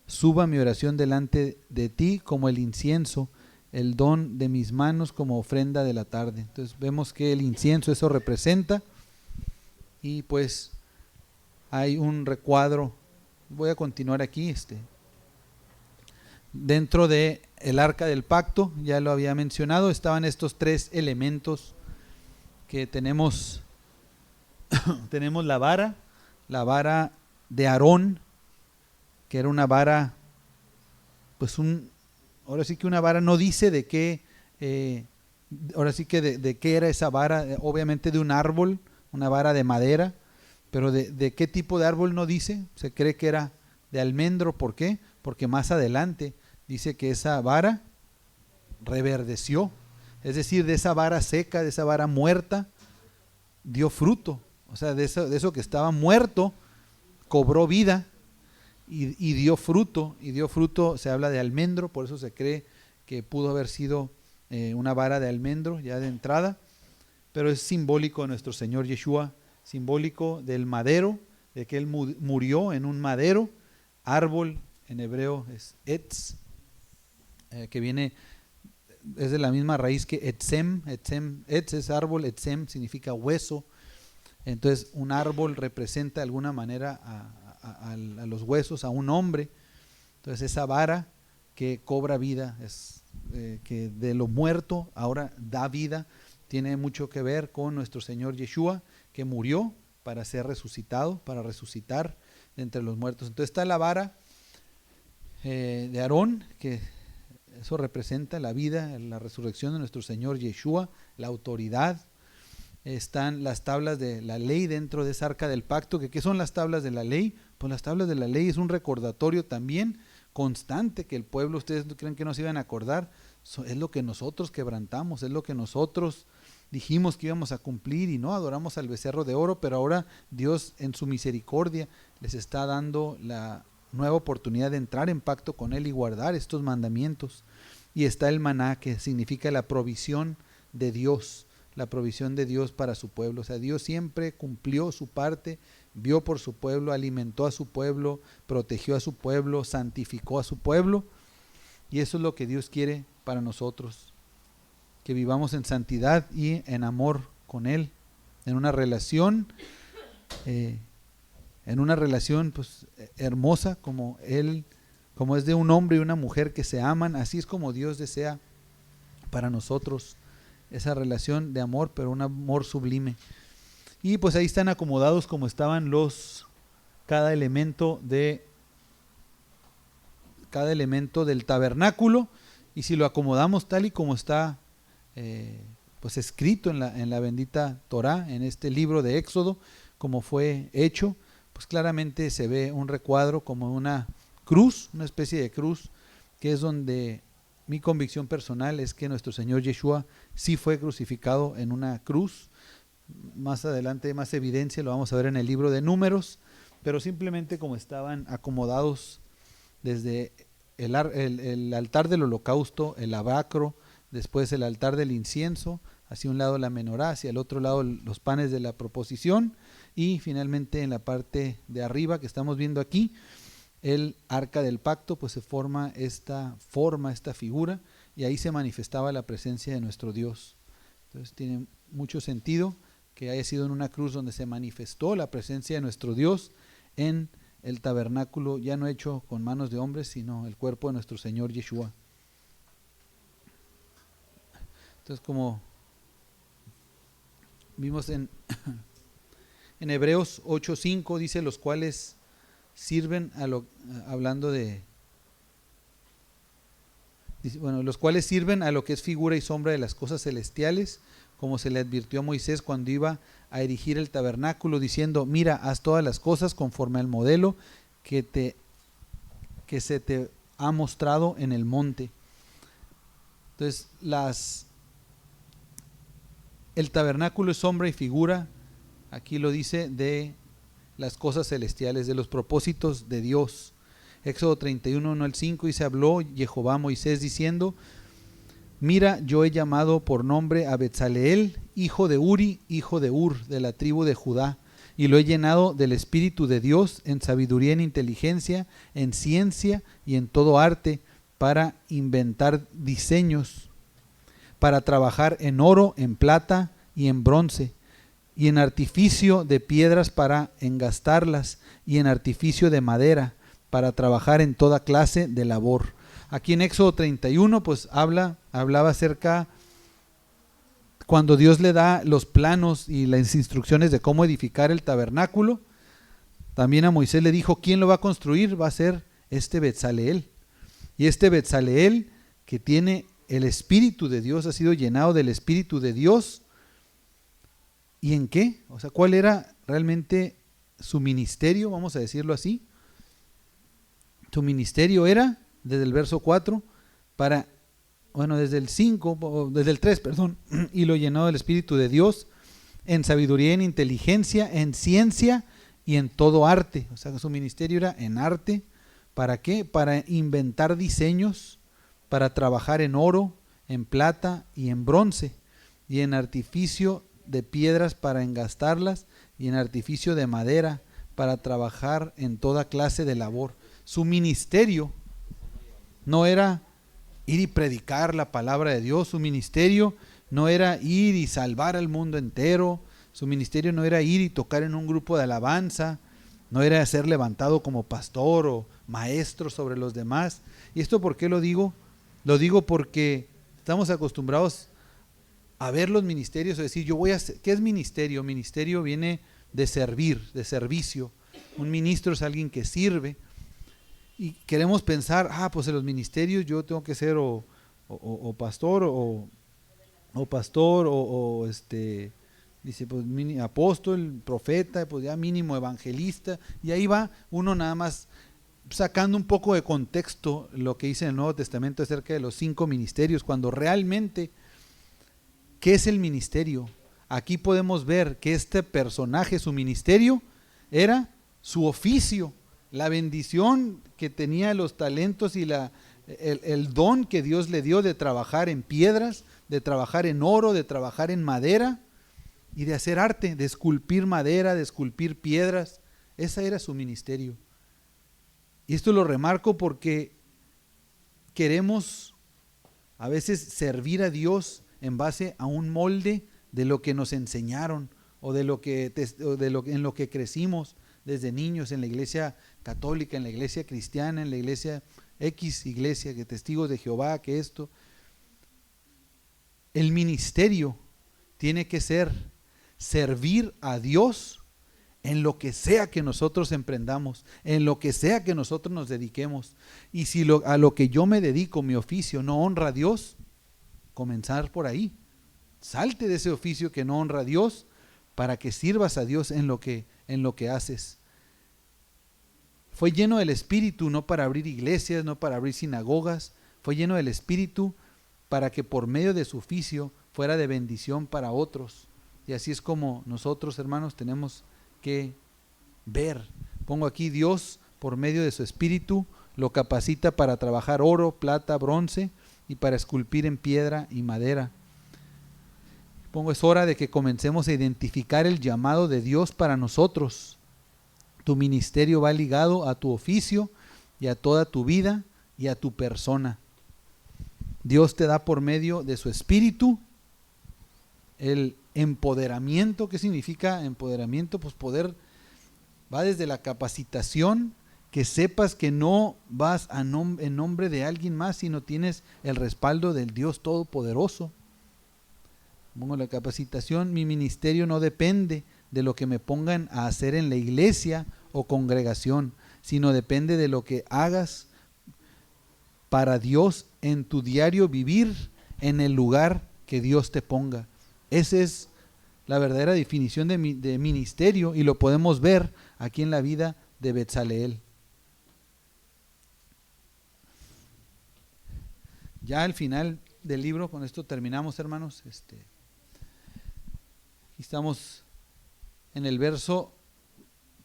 Suba mi oración delante de ti como el incienso, el don de mis manos como ofrenda de la tarde. Entonces vemos que el incienso eso representa, y pues hay un recuadro. Voy a continuar aquí. Dentro de el arca del pacto, ya lo había mencionado, estaban estos tres elementos que tenemos. Tenemos la vara de Aarón, que era una vara, pues ahora sí que una vara, no dice de qué, ahora sí que de qué era esa vara, obviamente de un árbol, una vara de madera, pero de qué tipo de árbol no dice. Se cree que era de almendro. ¿Por qué? Porque más adelante dice que esa vara reverdeció, es decir, de esa vara seca, de esa vara muerta, dio fruto. O sea, de eso que estaba muerto, cobró vida y dio fruto. Y dio fruto, se habla de almendro, por eso se cree que pudo haber sido una vara de almendro ya de entrada. Pero es simbólico de nuestro Señor Yeshua, simbólico del madero, de que Él murió en un madero. Árbol en hebreo es etz, que viene, es de la misma raíz que etzem. Etz es árbol, etzem significa hueso. Entonces un árbol representa de alguna manera a los huesos, a un hombre. Entonces esa vara que cobra vida es que de lo muerto ahora da vida, tiene mucho que ver con nuestro Señor Yeshua, que murió para ser resucitado, para resucitar de entre los muertos. Entonces está la vara de Aarón, que eso representa la vida, la resurrección de nuestro Señor Yeshua, la autoridad. Están las tablas de la ley dentro de esa arca del pacto. ¿Qué son las tablas de la ley? Pues las tablas de la ley es un recordatorio también constante que el pueblo, ustedes creen que no se iban a acordar, es lo que nosotros quebrantamos, es lo que nosotros dijimos que íbamos a cumplir y no adoramos al becerro de oro, pero ahora Dios en su misericordia les está dando la nueva oportunidad de entrar en pacto con Él y guardar estos mandamientos. Y está el maná, que significa la provisión de Dios, la provisión de Dios para su pueblo. O sea, Dios siempre cumplió su parte, vio por su pueblo, alimentó a su pueblo, protegió a su pueblo, santificó a su pueblo, y eso es lo que Dios quiere para nosotros, que vivamos en santidad y en amor con Él, en una relación pues hermosa, como es de un hombre y una mujer que se aman. Así es como Dios desea para nosotros esa relación de amor, pero un amor sublime. Y pues ahí están acomodados como estaban cada elemento del tabernáculo, y si lo acomodamos tal y como está pues escrito en la bendita Torá, en este libro de Éxodo, como fue hecho, pues claramente se ve un recuadro como una cruz, una especie de cruz, que es donde mi convicción personal es que nuestro Señor Yeshua sí fue crucificado en una cruz. Más adelante más evidencia lo vamos a ver en el libro de Números, pero simplemente como estaban acomodados desde el altar del holocausto, el lavacro, después el altar del incienso, hacia un lado la menorá, hacia el otro lado los panes de la proposición, y finalmente en la parte de arriba que estamos viendo aquí, el arca del pacto, pues se forma esta figura, y ahí se manifestaba la presencia de nuestro Dios. Entonces tiene mucho sentido que haya sido en una cruz donde se manifestó la presencia de nuestro Dios en el tabernáculo, ya no hecho con manos de hombres, sino el cuerpo de nuestro Señor Yeshua. Entonces, como vimos en Hebreos 8:5, dice, los cuales sirven los cuales sirven a lo que es figura y sombra de las cosas celestiales, como se le advirtió a Moisés cuando iba a erigir el tabernáculo, diciendo, mira, haz todas las cosas conforme al modelo que se te ha mostrado en el monte. Entonces, el tabernáculo es sombra y figura, aquí lo dice, de las cosas celestiales, de los propósitos de Dios. Éxodo 31, 1 al 5 dice, habló Jehová a Moisés diciendo, mira, yo he llamado por nombre a Betzaleel, hijo de Uri, hijo de Ur, de la tribu de Judá, y lo he llenado del Espíritu de Dios, en sabiduría, en inteligencia, en ciencia y en todo arte, para inventar diseños, para trabajar en oro, en plata y en bronce, y en artificio de piedras para engastarlas, y en artificio de madera, para trabajar en toda clase de labor. Aquí en Éxodo 31 pues hablaba acerca cuando Dios le da los planos y las instrucciones de cómo edificar el tabernáculo. También a Moisés le dijo, ¿quién lo va a construir? Va a ser este Betzaleel. Y este Betzaleel, que tiene el Espíritu de Dios, ha sido llenado del Espíritu de Dios. ¿Y en qué? O sea, ¿cuál era realmente su ministerio? Vamos a decirlo así. Su ministerio era, desde el verso 4, desde el 3, y lo llenó del Espíritu de Dios, en sabiduría, en inteligencia, en ciencia y en todo arte. O sea, que su ministerio era en arte. ¿Para qué? Para inventar diseños, para trabajar en oro, en plata y en bronce, y en artificio de piedras para engastarlas, y en artificio de madera para trabajar en toda clase de labor. Su ministerio no era ir y predicar la palabra de Dios, su ministerio no era ir y salvar al mundo entero, su ministerio no era ir y tocar en un grupo de alabanza, no era ser levantado como pastor o maestro sobre los demás. ¿Y esto por qué lo digo? Lo digo porque estamos acostumbrados a ver los ministerios o decir, yo voy a hacer, ¿qué es ministerio? Ministerio viene de servir, de servicio. Un ministro es alguien que sirve. Y queremos pensar, pues en los ministerios yo tengo que ser o pastor o pastor dice pues apóstol, profeta, pues ya mínimo evangelista, y ahí va uno nada más sacando un poco de contexto lo que dice en el Nuevo Testamento acerca de los 5 ministerios, cuando realmente, ¿qué es el ministerio? Aquí podemos ver que este personaje, su ministerio, era su oficio, la bendición que tenía, los talentos y el don que Dios le dio de trabajar en piedras, de trabajar en oro, de trabajar en madera y de hacer arte, de esculpir madera, de esculpir piedras. Ese era su ministerio. Y esto lo remarco porque queremos a veces servir a Dios en base a un molde de lo que nos enseñaron o en lo que crecimos desde niños en la iglesia católica, en la iglesia cristiana, en la iglesia X iglesia, que testigos de Jehová, que esto. El ministerio tiene que ser servir a Dios en lo que sea que nosotros emprendamos, en lo que sea que nosotros nos dediquemos. Y si a lo que yo me dedico, mi oficio, no honra a Dios, comenzar por ahí. Salte de ese oficio que no honra a Dios para que sirvas a Dios en lo que haces. Fue lleno del Espíritu, no para abrir iglesias, no para abrir sinagogas. Fue lleno del Espíritu para que por medio de su oficio fuera de bendición para otros. Y así es como nosotros, hermanos, tenemos que ver. Pongo aquí, Dios por medio de su Espíritu lo capacita para trabajar oro, plata, bronce y para esculpir en piedra y madera. Es hora de que comencemos a identificar el llamado de Dios para nosotros. Tu ministerio va ligado a tu oficio y a toda tu vida y a tu persona. Dios te da por medio de su Espíritu el empoderamiento. ¿Qué significa empoderamiento? Pues poder, va desde la capacitación, que sepas que no vas en nombre de alguien más, sino tienes el respaldo del Dios Todopoderoso. Pongo la capacitación, mi ministerio no depende de lo que me pongan a hacer en la iglesia o congregación, sino depende de lo que hagas para Dios en tu diario vivir en el lugar que Dios te ponga. Esa es la verdadera definición de ministerio, y lo podemos ver aquí en la vida de Betzaleel. Ya al final del libro, con esto terminamos, hermanos. Estamos en el verso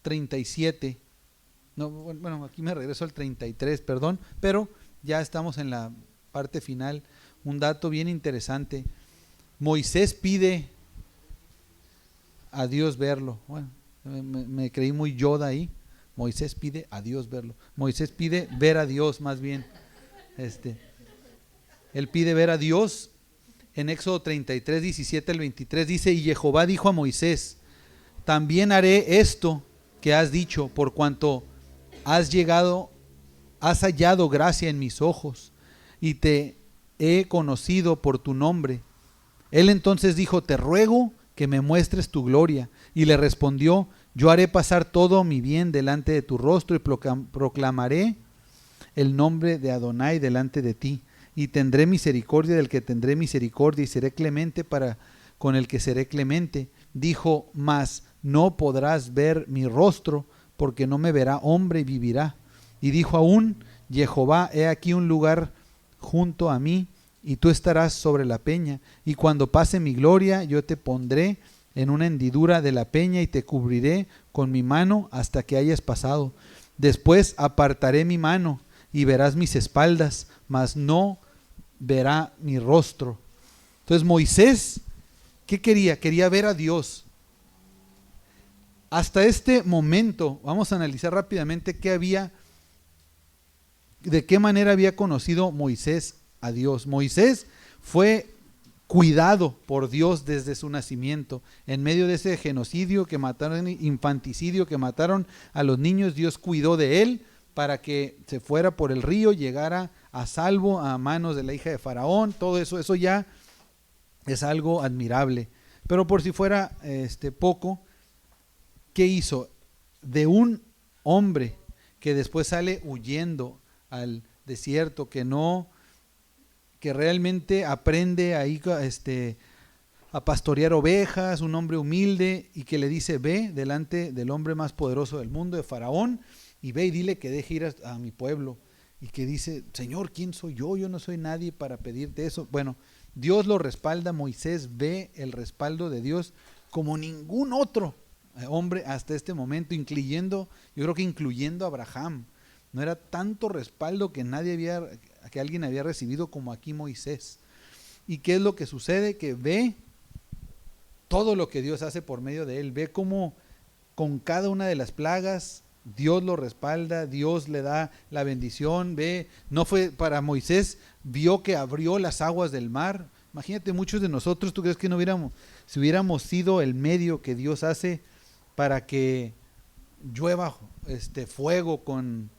37. No, bueno, aquí me regreso al 33, perdón, pero ya estamos en la parte final. Un dato bien interesante. Moisés pide a Dios verlo. Bueno, me creí muy Yoda ahí. Moisés pide a Dios verlo. Moisés pide ver a Dios, más bien. Él pide ver a Dios. En Éxodo 33, 17 al 23 dice: y Jehová dijo a Moisés: también haré esto que has dicho, por cuanto has hallado gracia en mis ojos, y te he conocido por tu nombre. Él entonces dijo: te ruego que me muestres tu gloria. Y le respondió: yo haré pasar todo mi bien delante de tu rostro, y proclamaré el nombre de Adonai delante de ti. Y tendré misericordia del que tendré misericordia, y seré clemente con el que seré clemente. Dijo: mas no podrás ver mi rostro, porque no me verá hombre y vivirá. Y dijo aún Jehová: he aquí un lugar junto a mí, y tú estarás sobre la peña, y cuando pase mi gloria, yo te pondré en una hendidura de la peña, y te cubriré con mi mano hasta que hayas pasado. Después apartaré mi mano, y verás mis espaldas, mas no verá mi rostro. Entonces Moisés, ¿qué quería? Quería ver a Dios. Hasta este momento, vamos a analizar rápidamente de qué manera había conocido Moisés a Dios. Moisés fue cuidado por Dios desde su nacimiento. En medio de ese genocidio que mataron, infanticidio que mataron a los niños, Dios cuidó de él para que se fuera por el río, llegara a salvo a manos de la hija de Faraón. Todo eso ya es algo admirable. Pero por si fuera poco, ¿qué hizo? De un hombre que después sale huyendo al desierto, que realmente aprende ahí a pastorear ovejas, un hombre humilde, y que le dice: ve delante del hombre más poderoso del mundo, de Faraón, y ve y dile que deje ir a mi pueblo. Y que dice: Señor, ¿quién soy yo? Yo no soy nadie para pedirte eso. Bueno, Dios lo respalda. Moisés ve el respaldo de Dios como ningún otro hombre hasta este momento, yo creo que incluyendo a Abraham. No era tanto respaldo que alguien había recibido como aquí Moisés. ¿Y qué es lo que sucede? Que ve todo lo que Dios hace por medio de él. Ve cómo con cada una de las plagas Dios lo respalda, Dios le da la bendición. No fue para Moisés, vio que abrió las aguas del mar. Imagínate, muchos de nosotros, ¿tú crees que si hubiéramos sido el medio que Dios hace para que llueva fuego con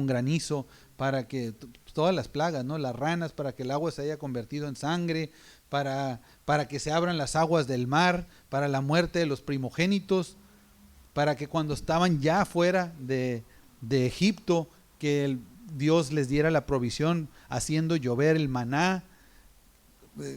granizo, para que todas las plagas, ¿no? Las ranas, para que el agua se haya convertido en sangre, para que se abran las aguas del mar, para la muerte de los primogénitos, para que cuando estaban ya fuera de Egipto, que Dios les diera la provisión, haciendo llover el maná,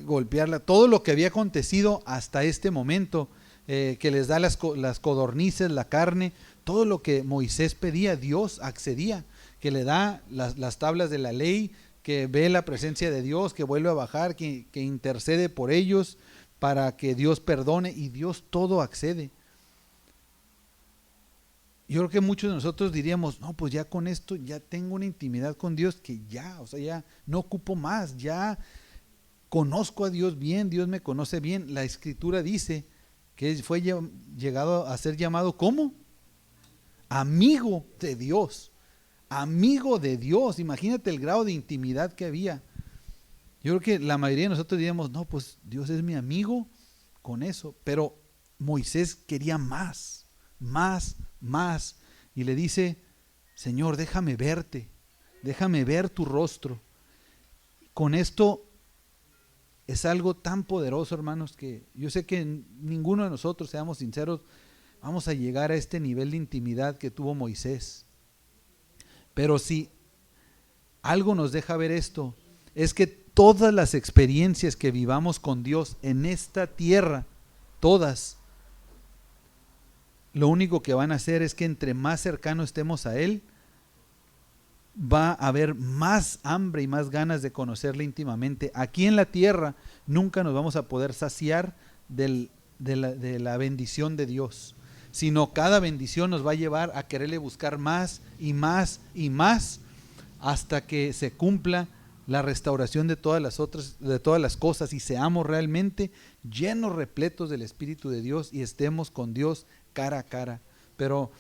golpearla, todo lo que había acontecido hasta este momento, que les da las codornices, la carne, todo lo que Moisés pedía, Dios accedía, que le da las tablas de la ley, que ve la presencia de Dios, que vuelve a bajar, que intercede por ellos para que Dios perdone, y Dios todo accede. Yo creo que muchos de nosotros diríamos: no, pues ya con esto ya tengo una intimidad con Dios que ya no ocupo más, ya conozco a Dios bien, Dios me conoce bien. La Escritura dice que fue llegado a ser llamado ¿cómo? Amigo de Dios. Amigo de Dios. Imagínate el grado de intimidad que había. Yo creo que la mayoría de nosotros diríamos: no, pues Dios es mi amigo con eso. Pero Moisés quería más, y le dice: Señor, déjame verte, déjame ver tu rostro. Con esto es algo tan poderoso, hermanos, que yo sé que ninguno de nosotros, seamos sinceros, vamos a llegar a este nivel de intimidad que tuvo Moisés. Pero si algo nos deja ver esto, es que todas las experiencias que vivamos con Dios en esta tierra, todas, lo único que van a hacer es que entre más cercano estemos a Él, va a haber más hambre y más ganas de conocerle íntimamente. Aquí en la tierra nunca nos vamos a poder saciar de la bendición de Dios, sino cada bendición nos va a llevar a quererle buscar más y más y más, hasta que se cumpla la restauración de todas las cosas, y seamos realmente llenos, repletos del Espíritu de Dios, y estemos con Dios cara a cara. Pero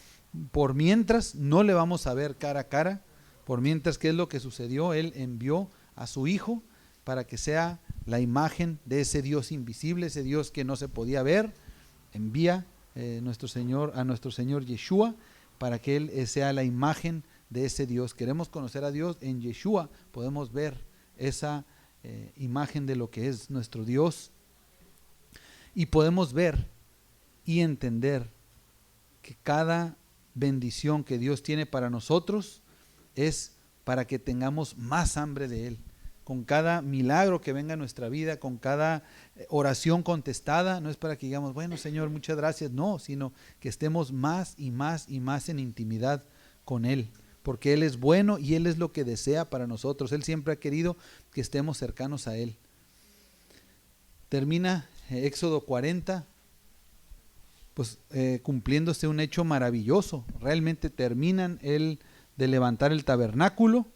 por mientras no le vamos a ver cara a cara. Por mientras, ¿qué es lo que sucedió? Él envió a su Hijo para que sea la imagen de ese Dios invisible, ese Dios que no se podía ver. Envía a nuestro Señor Yeshua para que Él sea la imagen de ese Dios. Queremos conocer a Dios. En Yeshua podemos ver esa imagen de lo que es nuestro Dios, y podemos ver y entender que cada bendición que Dios tiene para nosotros es para que tengamos más hambre de Él. Con cada milagro que venga a nuestra vida, con cada oración contestada, no es para que digamos: bueno, Señor, muchas gracias. No, sino que estemos más y más y más en intimidad con Él, porque Él es bueno y Él es lo que desea para nosotros. Él siempre ha querido que estemos cercanos a Él. Termina Éxodo 40, pues cumpliéndose un hecho maravilloso. Realmente terminan de levantar el tabernáculo,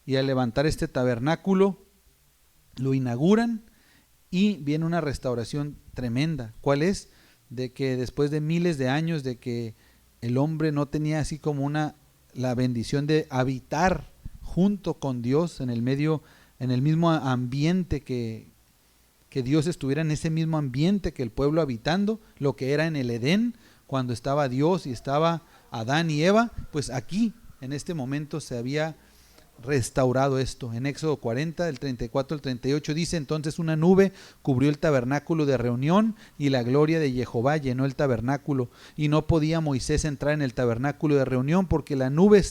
y al levantar este tabernáculo lo inauguran, y viene una restauración tremenda. ¿Cuál es? De que después de miles de años de que el hombre no tenía así como la bendición de habitar junto con Dios en el mismo ambiente, que Dios estuviera en ese mismo ambiente que el pueblo habitando, lo que era en el Edén, cuando estaba Dios y estaba Adán y Eva, pues aquí en este momento se había restaurado esto. En Éxodo 40, del 34 al 38 dice: entonces una nube cubrió el tabernáculo de reunión y la gloria de Jehová llenó el tabernáculo, y no podía Moisés entrar en el tabernáculo de reunión porque la nube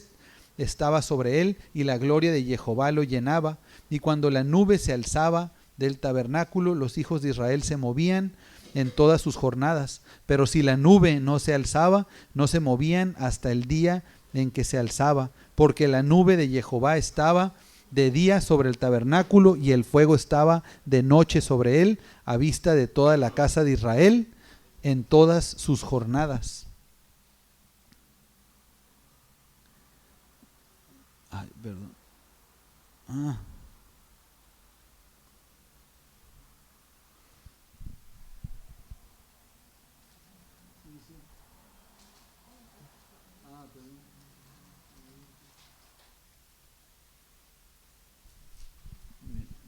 estaba sobre él y la gloria de Jehová lo llenaba. Y cuando la nube se alzaba del tabernáculo, los hijos de Israel se movían en todas sus jornadas, pero si la nube no se alzaba, no se movían hasta el día en que se alzaba, porque la nube de Jehová estaba de día sobre el tabernáculo y el fuego estaba de noche sobre él, a vista de toda la casa de Israel en todas sus jornadas. Ay, perdón.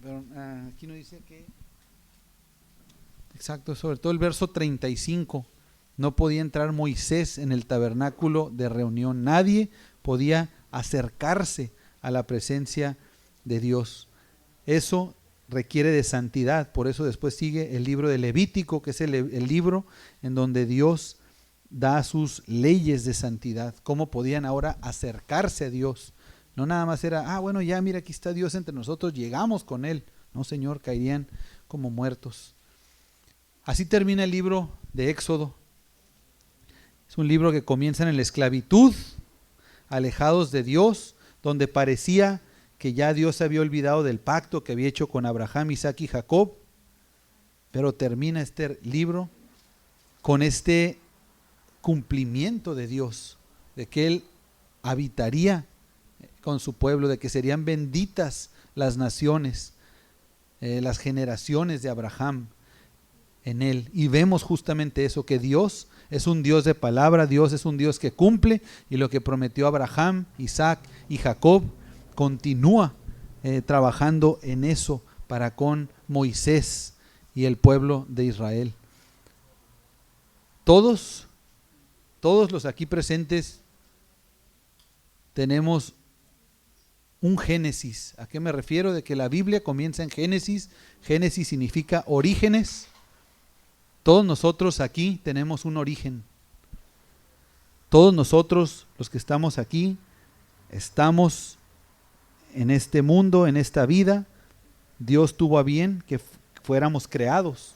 Pero aquí no dice que... Exacto, sobre todo el verso 35. No podía entrar Moisés en el tabernáculo de reunión. Nadie podía acercarse a la presencia de Dios. Eso requiere de santidad. Por eso después sigue el libro de Levítico, que es el libro en donde Dios da sus leyes de santidad. Cómo podían ahora acercarse a Dios. No nada más era, bueno, ya mira, aquí está Dios entre nosotros, llegamos con Él. No, Señor, caerían como muertos. Así termina el libro de Éxodo. Es un libro que comienza en la esclavitud, alejados de Dios, donde parecía que ya Dios se había olvidado del pacto que había hecho con Abraham, Isaac y Jacob, pero termina este libro con este cumplimiento de Dios, de que Él habitaría con su pueblo, de que serían benditas las naciones, las generaciones de Abraham en Él. Y vemos justamente eso, que Dios es un Dios de palabra, Dios es un Dios que cumple, y lo que prometió Abraham, Isaac y Jacob continúa trabajando en eso para con Moisés y el pueblo de Israel. Todos los aquí presentes tenemos un Génesis. ¿A qué me refiero? De que la Biblia comienza en Génesis. Génesis significa orígenes. Todos nosotros aquí tenemos un origen. Todos nosotros, los que estamos aquí, estamos en este mundo, en esta vida. Dios tuvo a bien que fuéramos creados.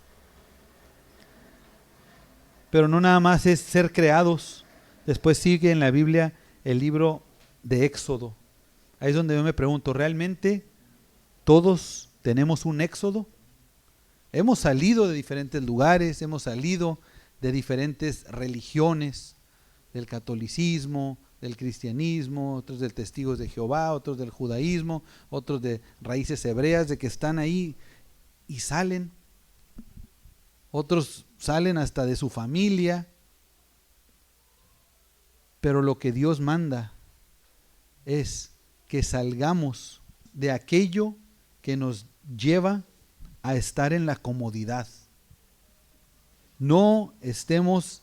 Pero no nada más es ser creados. Después sigue en la Biblia el libro de Éxodo. Ahí es donde yo me pregunto, ¿realmente todos tenemos un éxodo? Hemos salido de diferentes lugares, hemos salido de diferentes religiones, del catolicismo, del cristianismo, otros del Testigos de Jehová, otros del judaísmo, otros de raíces hebreas, de que están ahí y salen. Otros salen hasta de su familia. Pero lo que Dios manda es que salgamos de aquello que nos lleva a estar en la comodidad. No estemos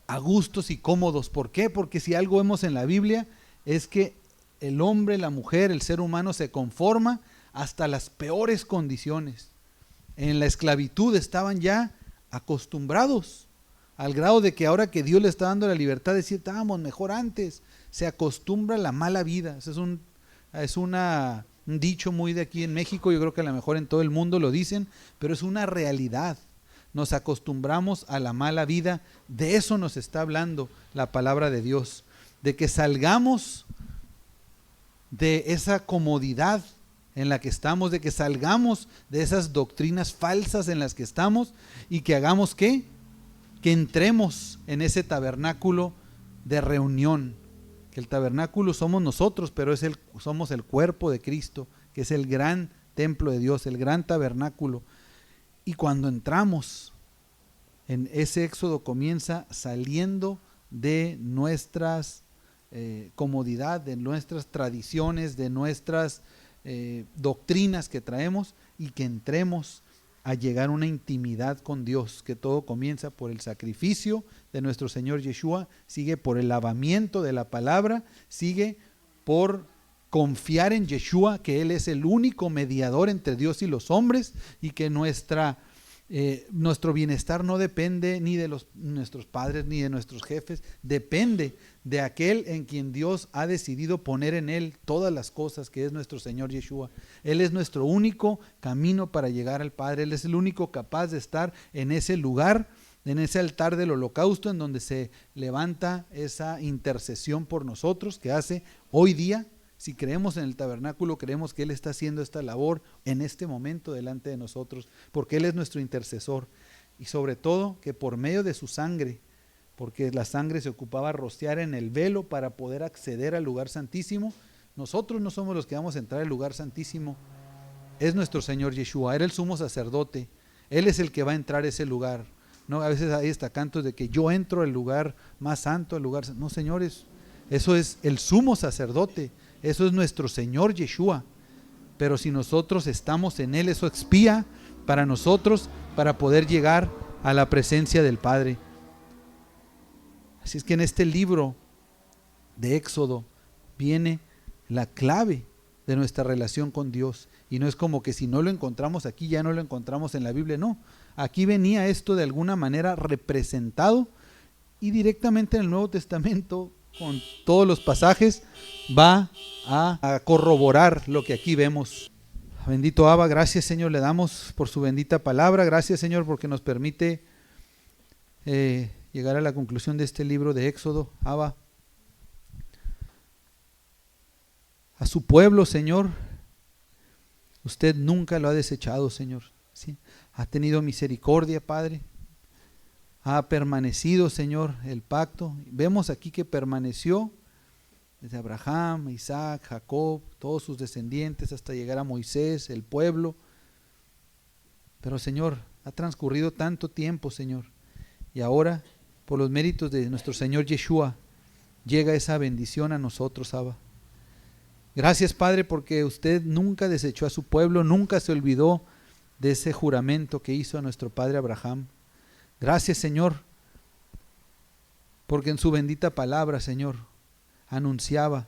a gustos y cómodos. ¿Por qué? Porque si algo vemos en la Biblia es que el hombre, la mujer, el ser humano se conforma hasta las peores condiciones. En la esclavitud estaban ya acostumbrados, al grado de que ahora que Dios le está dando la libertad de decir, estábamos mejor antes, se acostumbra a la mala vida. Eso es un dicho muy de aquí en México, yo creo que a lo mejor en todo el mundo lo dicen, pero es una realidad. Nos acostumbramos a la mala vida. De eso nos está hablando la palabra de Dios, de que salgamos de esa comodidad en la que estamos, de que salgamos de esas doctrinas falsas en las que estamos y que hagamos ¿qué? Que entremos en ese tabernáculo de reunión. Que el tabernáculo somos nosotros, pero somos el cuerpo de Cristo, que es el gran templo de Dios, el gran tabernáculo. Y cuando entramos en ese éxodo, comienza saliendo de nuestras comodidad, de nuestras tradiciones, de nuestras doctrinas que traemos, y que entremos a llegar a una intimidad con Dios, que todo comienza por el sacrificio de nuestro Señor Yeshua, sigue por el lavamiento de la palabra, sigue por confiar en Yeshua, que Él es el único mediador entre Dios y los hombres, y que nuestro bienestar no depende ni de nuestros padres ni de nuestros jefes, depende de aquel en quien Dios ha decidido poner en Él todas las cosas, que es nuestro Señor Yeshua. Él es nuestro único camino para llegar al Padre. Él es el único capaz de estar en ese lugar, en ese altar del holocausto, en donde se levanta esa intercesión por nosotros que hace hoy día. Si creemos en el tabernáculo, creemos que Él está haciendo esta labor en este momento delante de nosotros, porque Él es nuestro intercesor. Y sobre todo que por medio de su sangre, porque la sangre se ocupaba rociar en el velo para poder acceder al lugar santísimo, nosotros no somos los que vamos a entrar al lugar santísimo, es nuestro Señor Yeshua. Era el sumo sacerdote, Él es el que va a entrar a ese lugar. No, a veces hay cantos de que yo entro al lugar más santo, al lugar. No, señores, eso es el sumo sacerdote. Eso es nuestro Señor Yeshua. Pero si nosotros estamos en Él, eso expía para nosotros para poder llegar a la presencia del Padre. Así es que en este libro de Éxodo viene la clave de nuestra relación con Dios. Y no es como que si no lo encontramos aquí, ya no lo encontramos en la Biblia. No, aquí venía esto de alguna manera representado, y directamente en el Nuevo Testamento, con todos los pasajes, va a corroborar lo que aquí vemos. Bendito Abba, gracias Señor, le damos por su bendita palabra. Gracias Señor porque nos permite llegar a la conclusión de este libro de Éxodo. Abba, a su pueblo, Señor, usted nunca lo ha desechado, Señor, ¿sí? Ha tenido misericordia, Padre. Ha permanecido, Señor, el pacto. Vemos aquí que permaneció desde Abraham, Isaac, Jacob, todos sus descendientes, hasta llegar a Moisés, el pueblo. Pero, Señor, ha transcurrido tanto tiempo, Señor, y ahora, por los méritos de nuestro Señor Yeshua, llega esa bendición a nosotros, Abba. Gracias, Padre, porque usted nunca desechó a su pueblo, nunca se olvidó de ese juramento que hizo a nuestro padre Abraham. Gracias, Señor, porque en su bendita palabra, Señor, anunciaba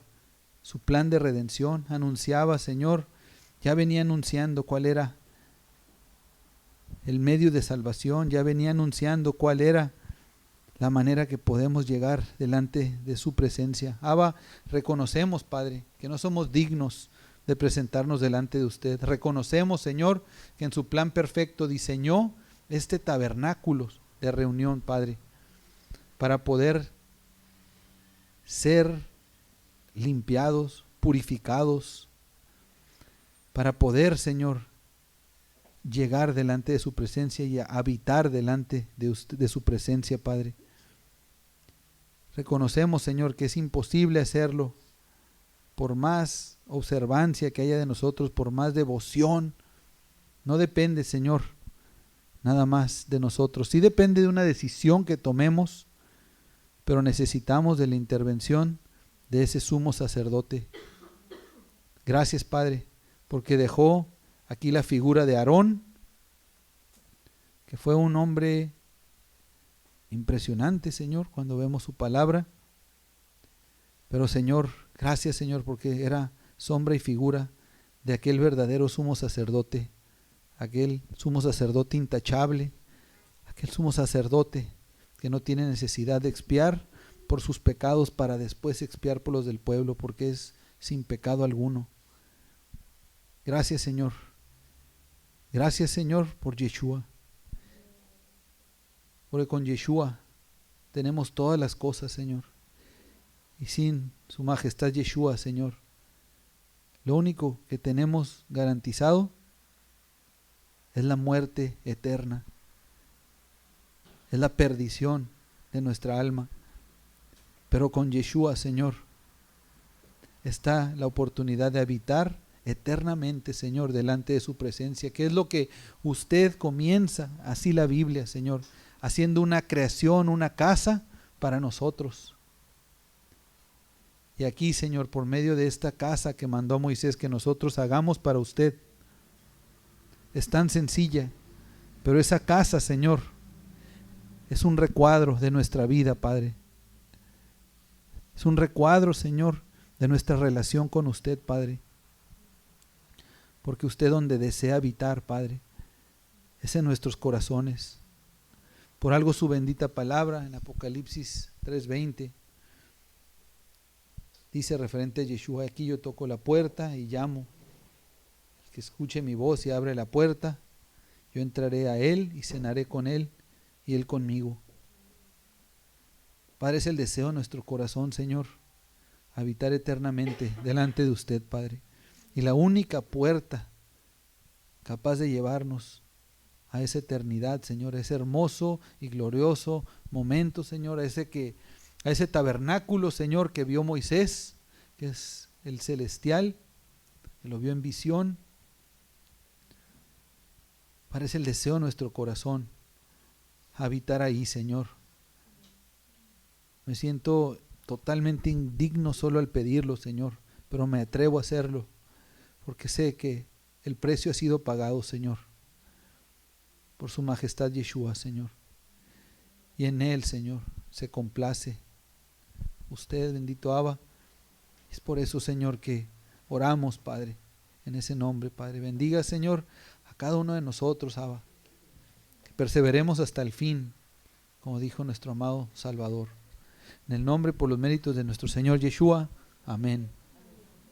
su plan de redención, anunciaba, Señor, ya venía anunciando cuál era el medio de salvación, ya venía anunciando cuál era la manera que podemos llegar delante de su presencia. Abba, reconocemos, Padre, que no somos dignos de presentarnos delante de usted. Reconocemos, Señor, que en su plan perfecto diseñó este tabernáculo de reunión, Padre, para poder ser limpiados, purificados, para poder, Señor, llegar delante de su presencia y habitar delante de su presencia, Padre. Reconocemos, Señor, que es imposible hacerlo por más observancia que haya de nosotros, por más devoción. No depende, Señor, nada más de nosotros. Sí depende de una decisión que tomemos, pero necesitamos de la intervención de ese sumo sacerdote. Gracias, Padre, porque dejó aquí la figura de Aarón, que fue un hombre impresionante, Señor, cuando vemos su palabra. Pero, Señor, gracias, Señor, porque era sombra y figura de aquel verdadero sumo sacerdote, aquel sumo sacerdote intachable, aquel sumo sacerdote que no tiene necesidad de expiar por sus pecados para después expiar por los del pueblo, porque es sin pecado alguno. Gracias, Señor. Gracias, Señor, por Yeshua. Porque con Yeshua tenemos todas las cosas, Señor. Y sin su majestad Yeshua, Señor, lo único que tenemos garantizado es la muerte eterna, es la perdición de nuestra alma. Pero con Yeshua, Señor, está la oportunidad de habitar eternamente, Señor, delante de su presencia, que es lo que usted comienza, así la Biblia, Señor, haciendo una creación, una casa para nosotros. Y aquí, Señor, por medio de esta casa que mandó Moisés que nosotros hagamos para usted, es tan sencilla, pero esa casa, Señor, es un recuadro de nuestra vida, Padre. Es un recuadro, Señor, de nuestra relación con usted, Padre. Porque usted donde desea habitar, Padre, es en nuestros corazones. Por algo su bendita palabra en Apocalipsis 3:20 dice referente a Yeshua: aquí yo toco la puerta y llamo. El que escuche mi voz y abre la puerta, yo entraré a él y cenaré con él y él conmigo. Padre, es el deseo de nuestro corazón, Señor, habitar eternamente delante de usted, Padre. Y la única puerta capaz de llevarnos a esa eternidad, Señor, ese hermoso y glorioso momento, Señor, a ese tabernáculo, Señor, que vio Moisés, que es el celestial, que lo vio en visión. Parece el deseo de nuestro corazón habitar ahí, Señor. Me siento totalmente indigno solo al pedirlo, Señor, pero me atrevo a hacerlo, porque sé que el precio ha sido pagado, Señor, por su majestad Yeshua, Señor. Y en él, Señor, se complace usted, bendito Abba. Es por eso, Señor, que oramos, Padre, en ese nombre, Padre. Bendiga, Señor, a cada uno de nosotros, Abba. Que perseveremos hasta el fin, como dijo nuestro amado Salvador. En el nombre, por los méritos de nuestro Señor Yeshua. Amén.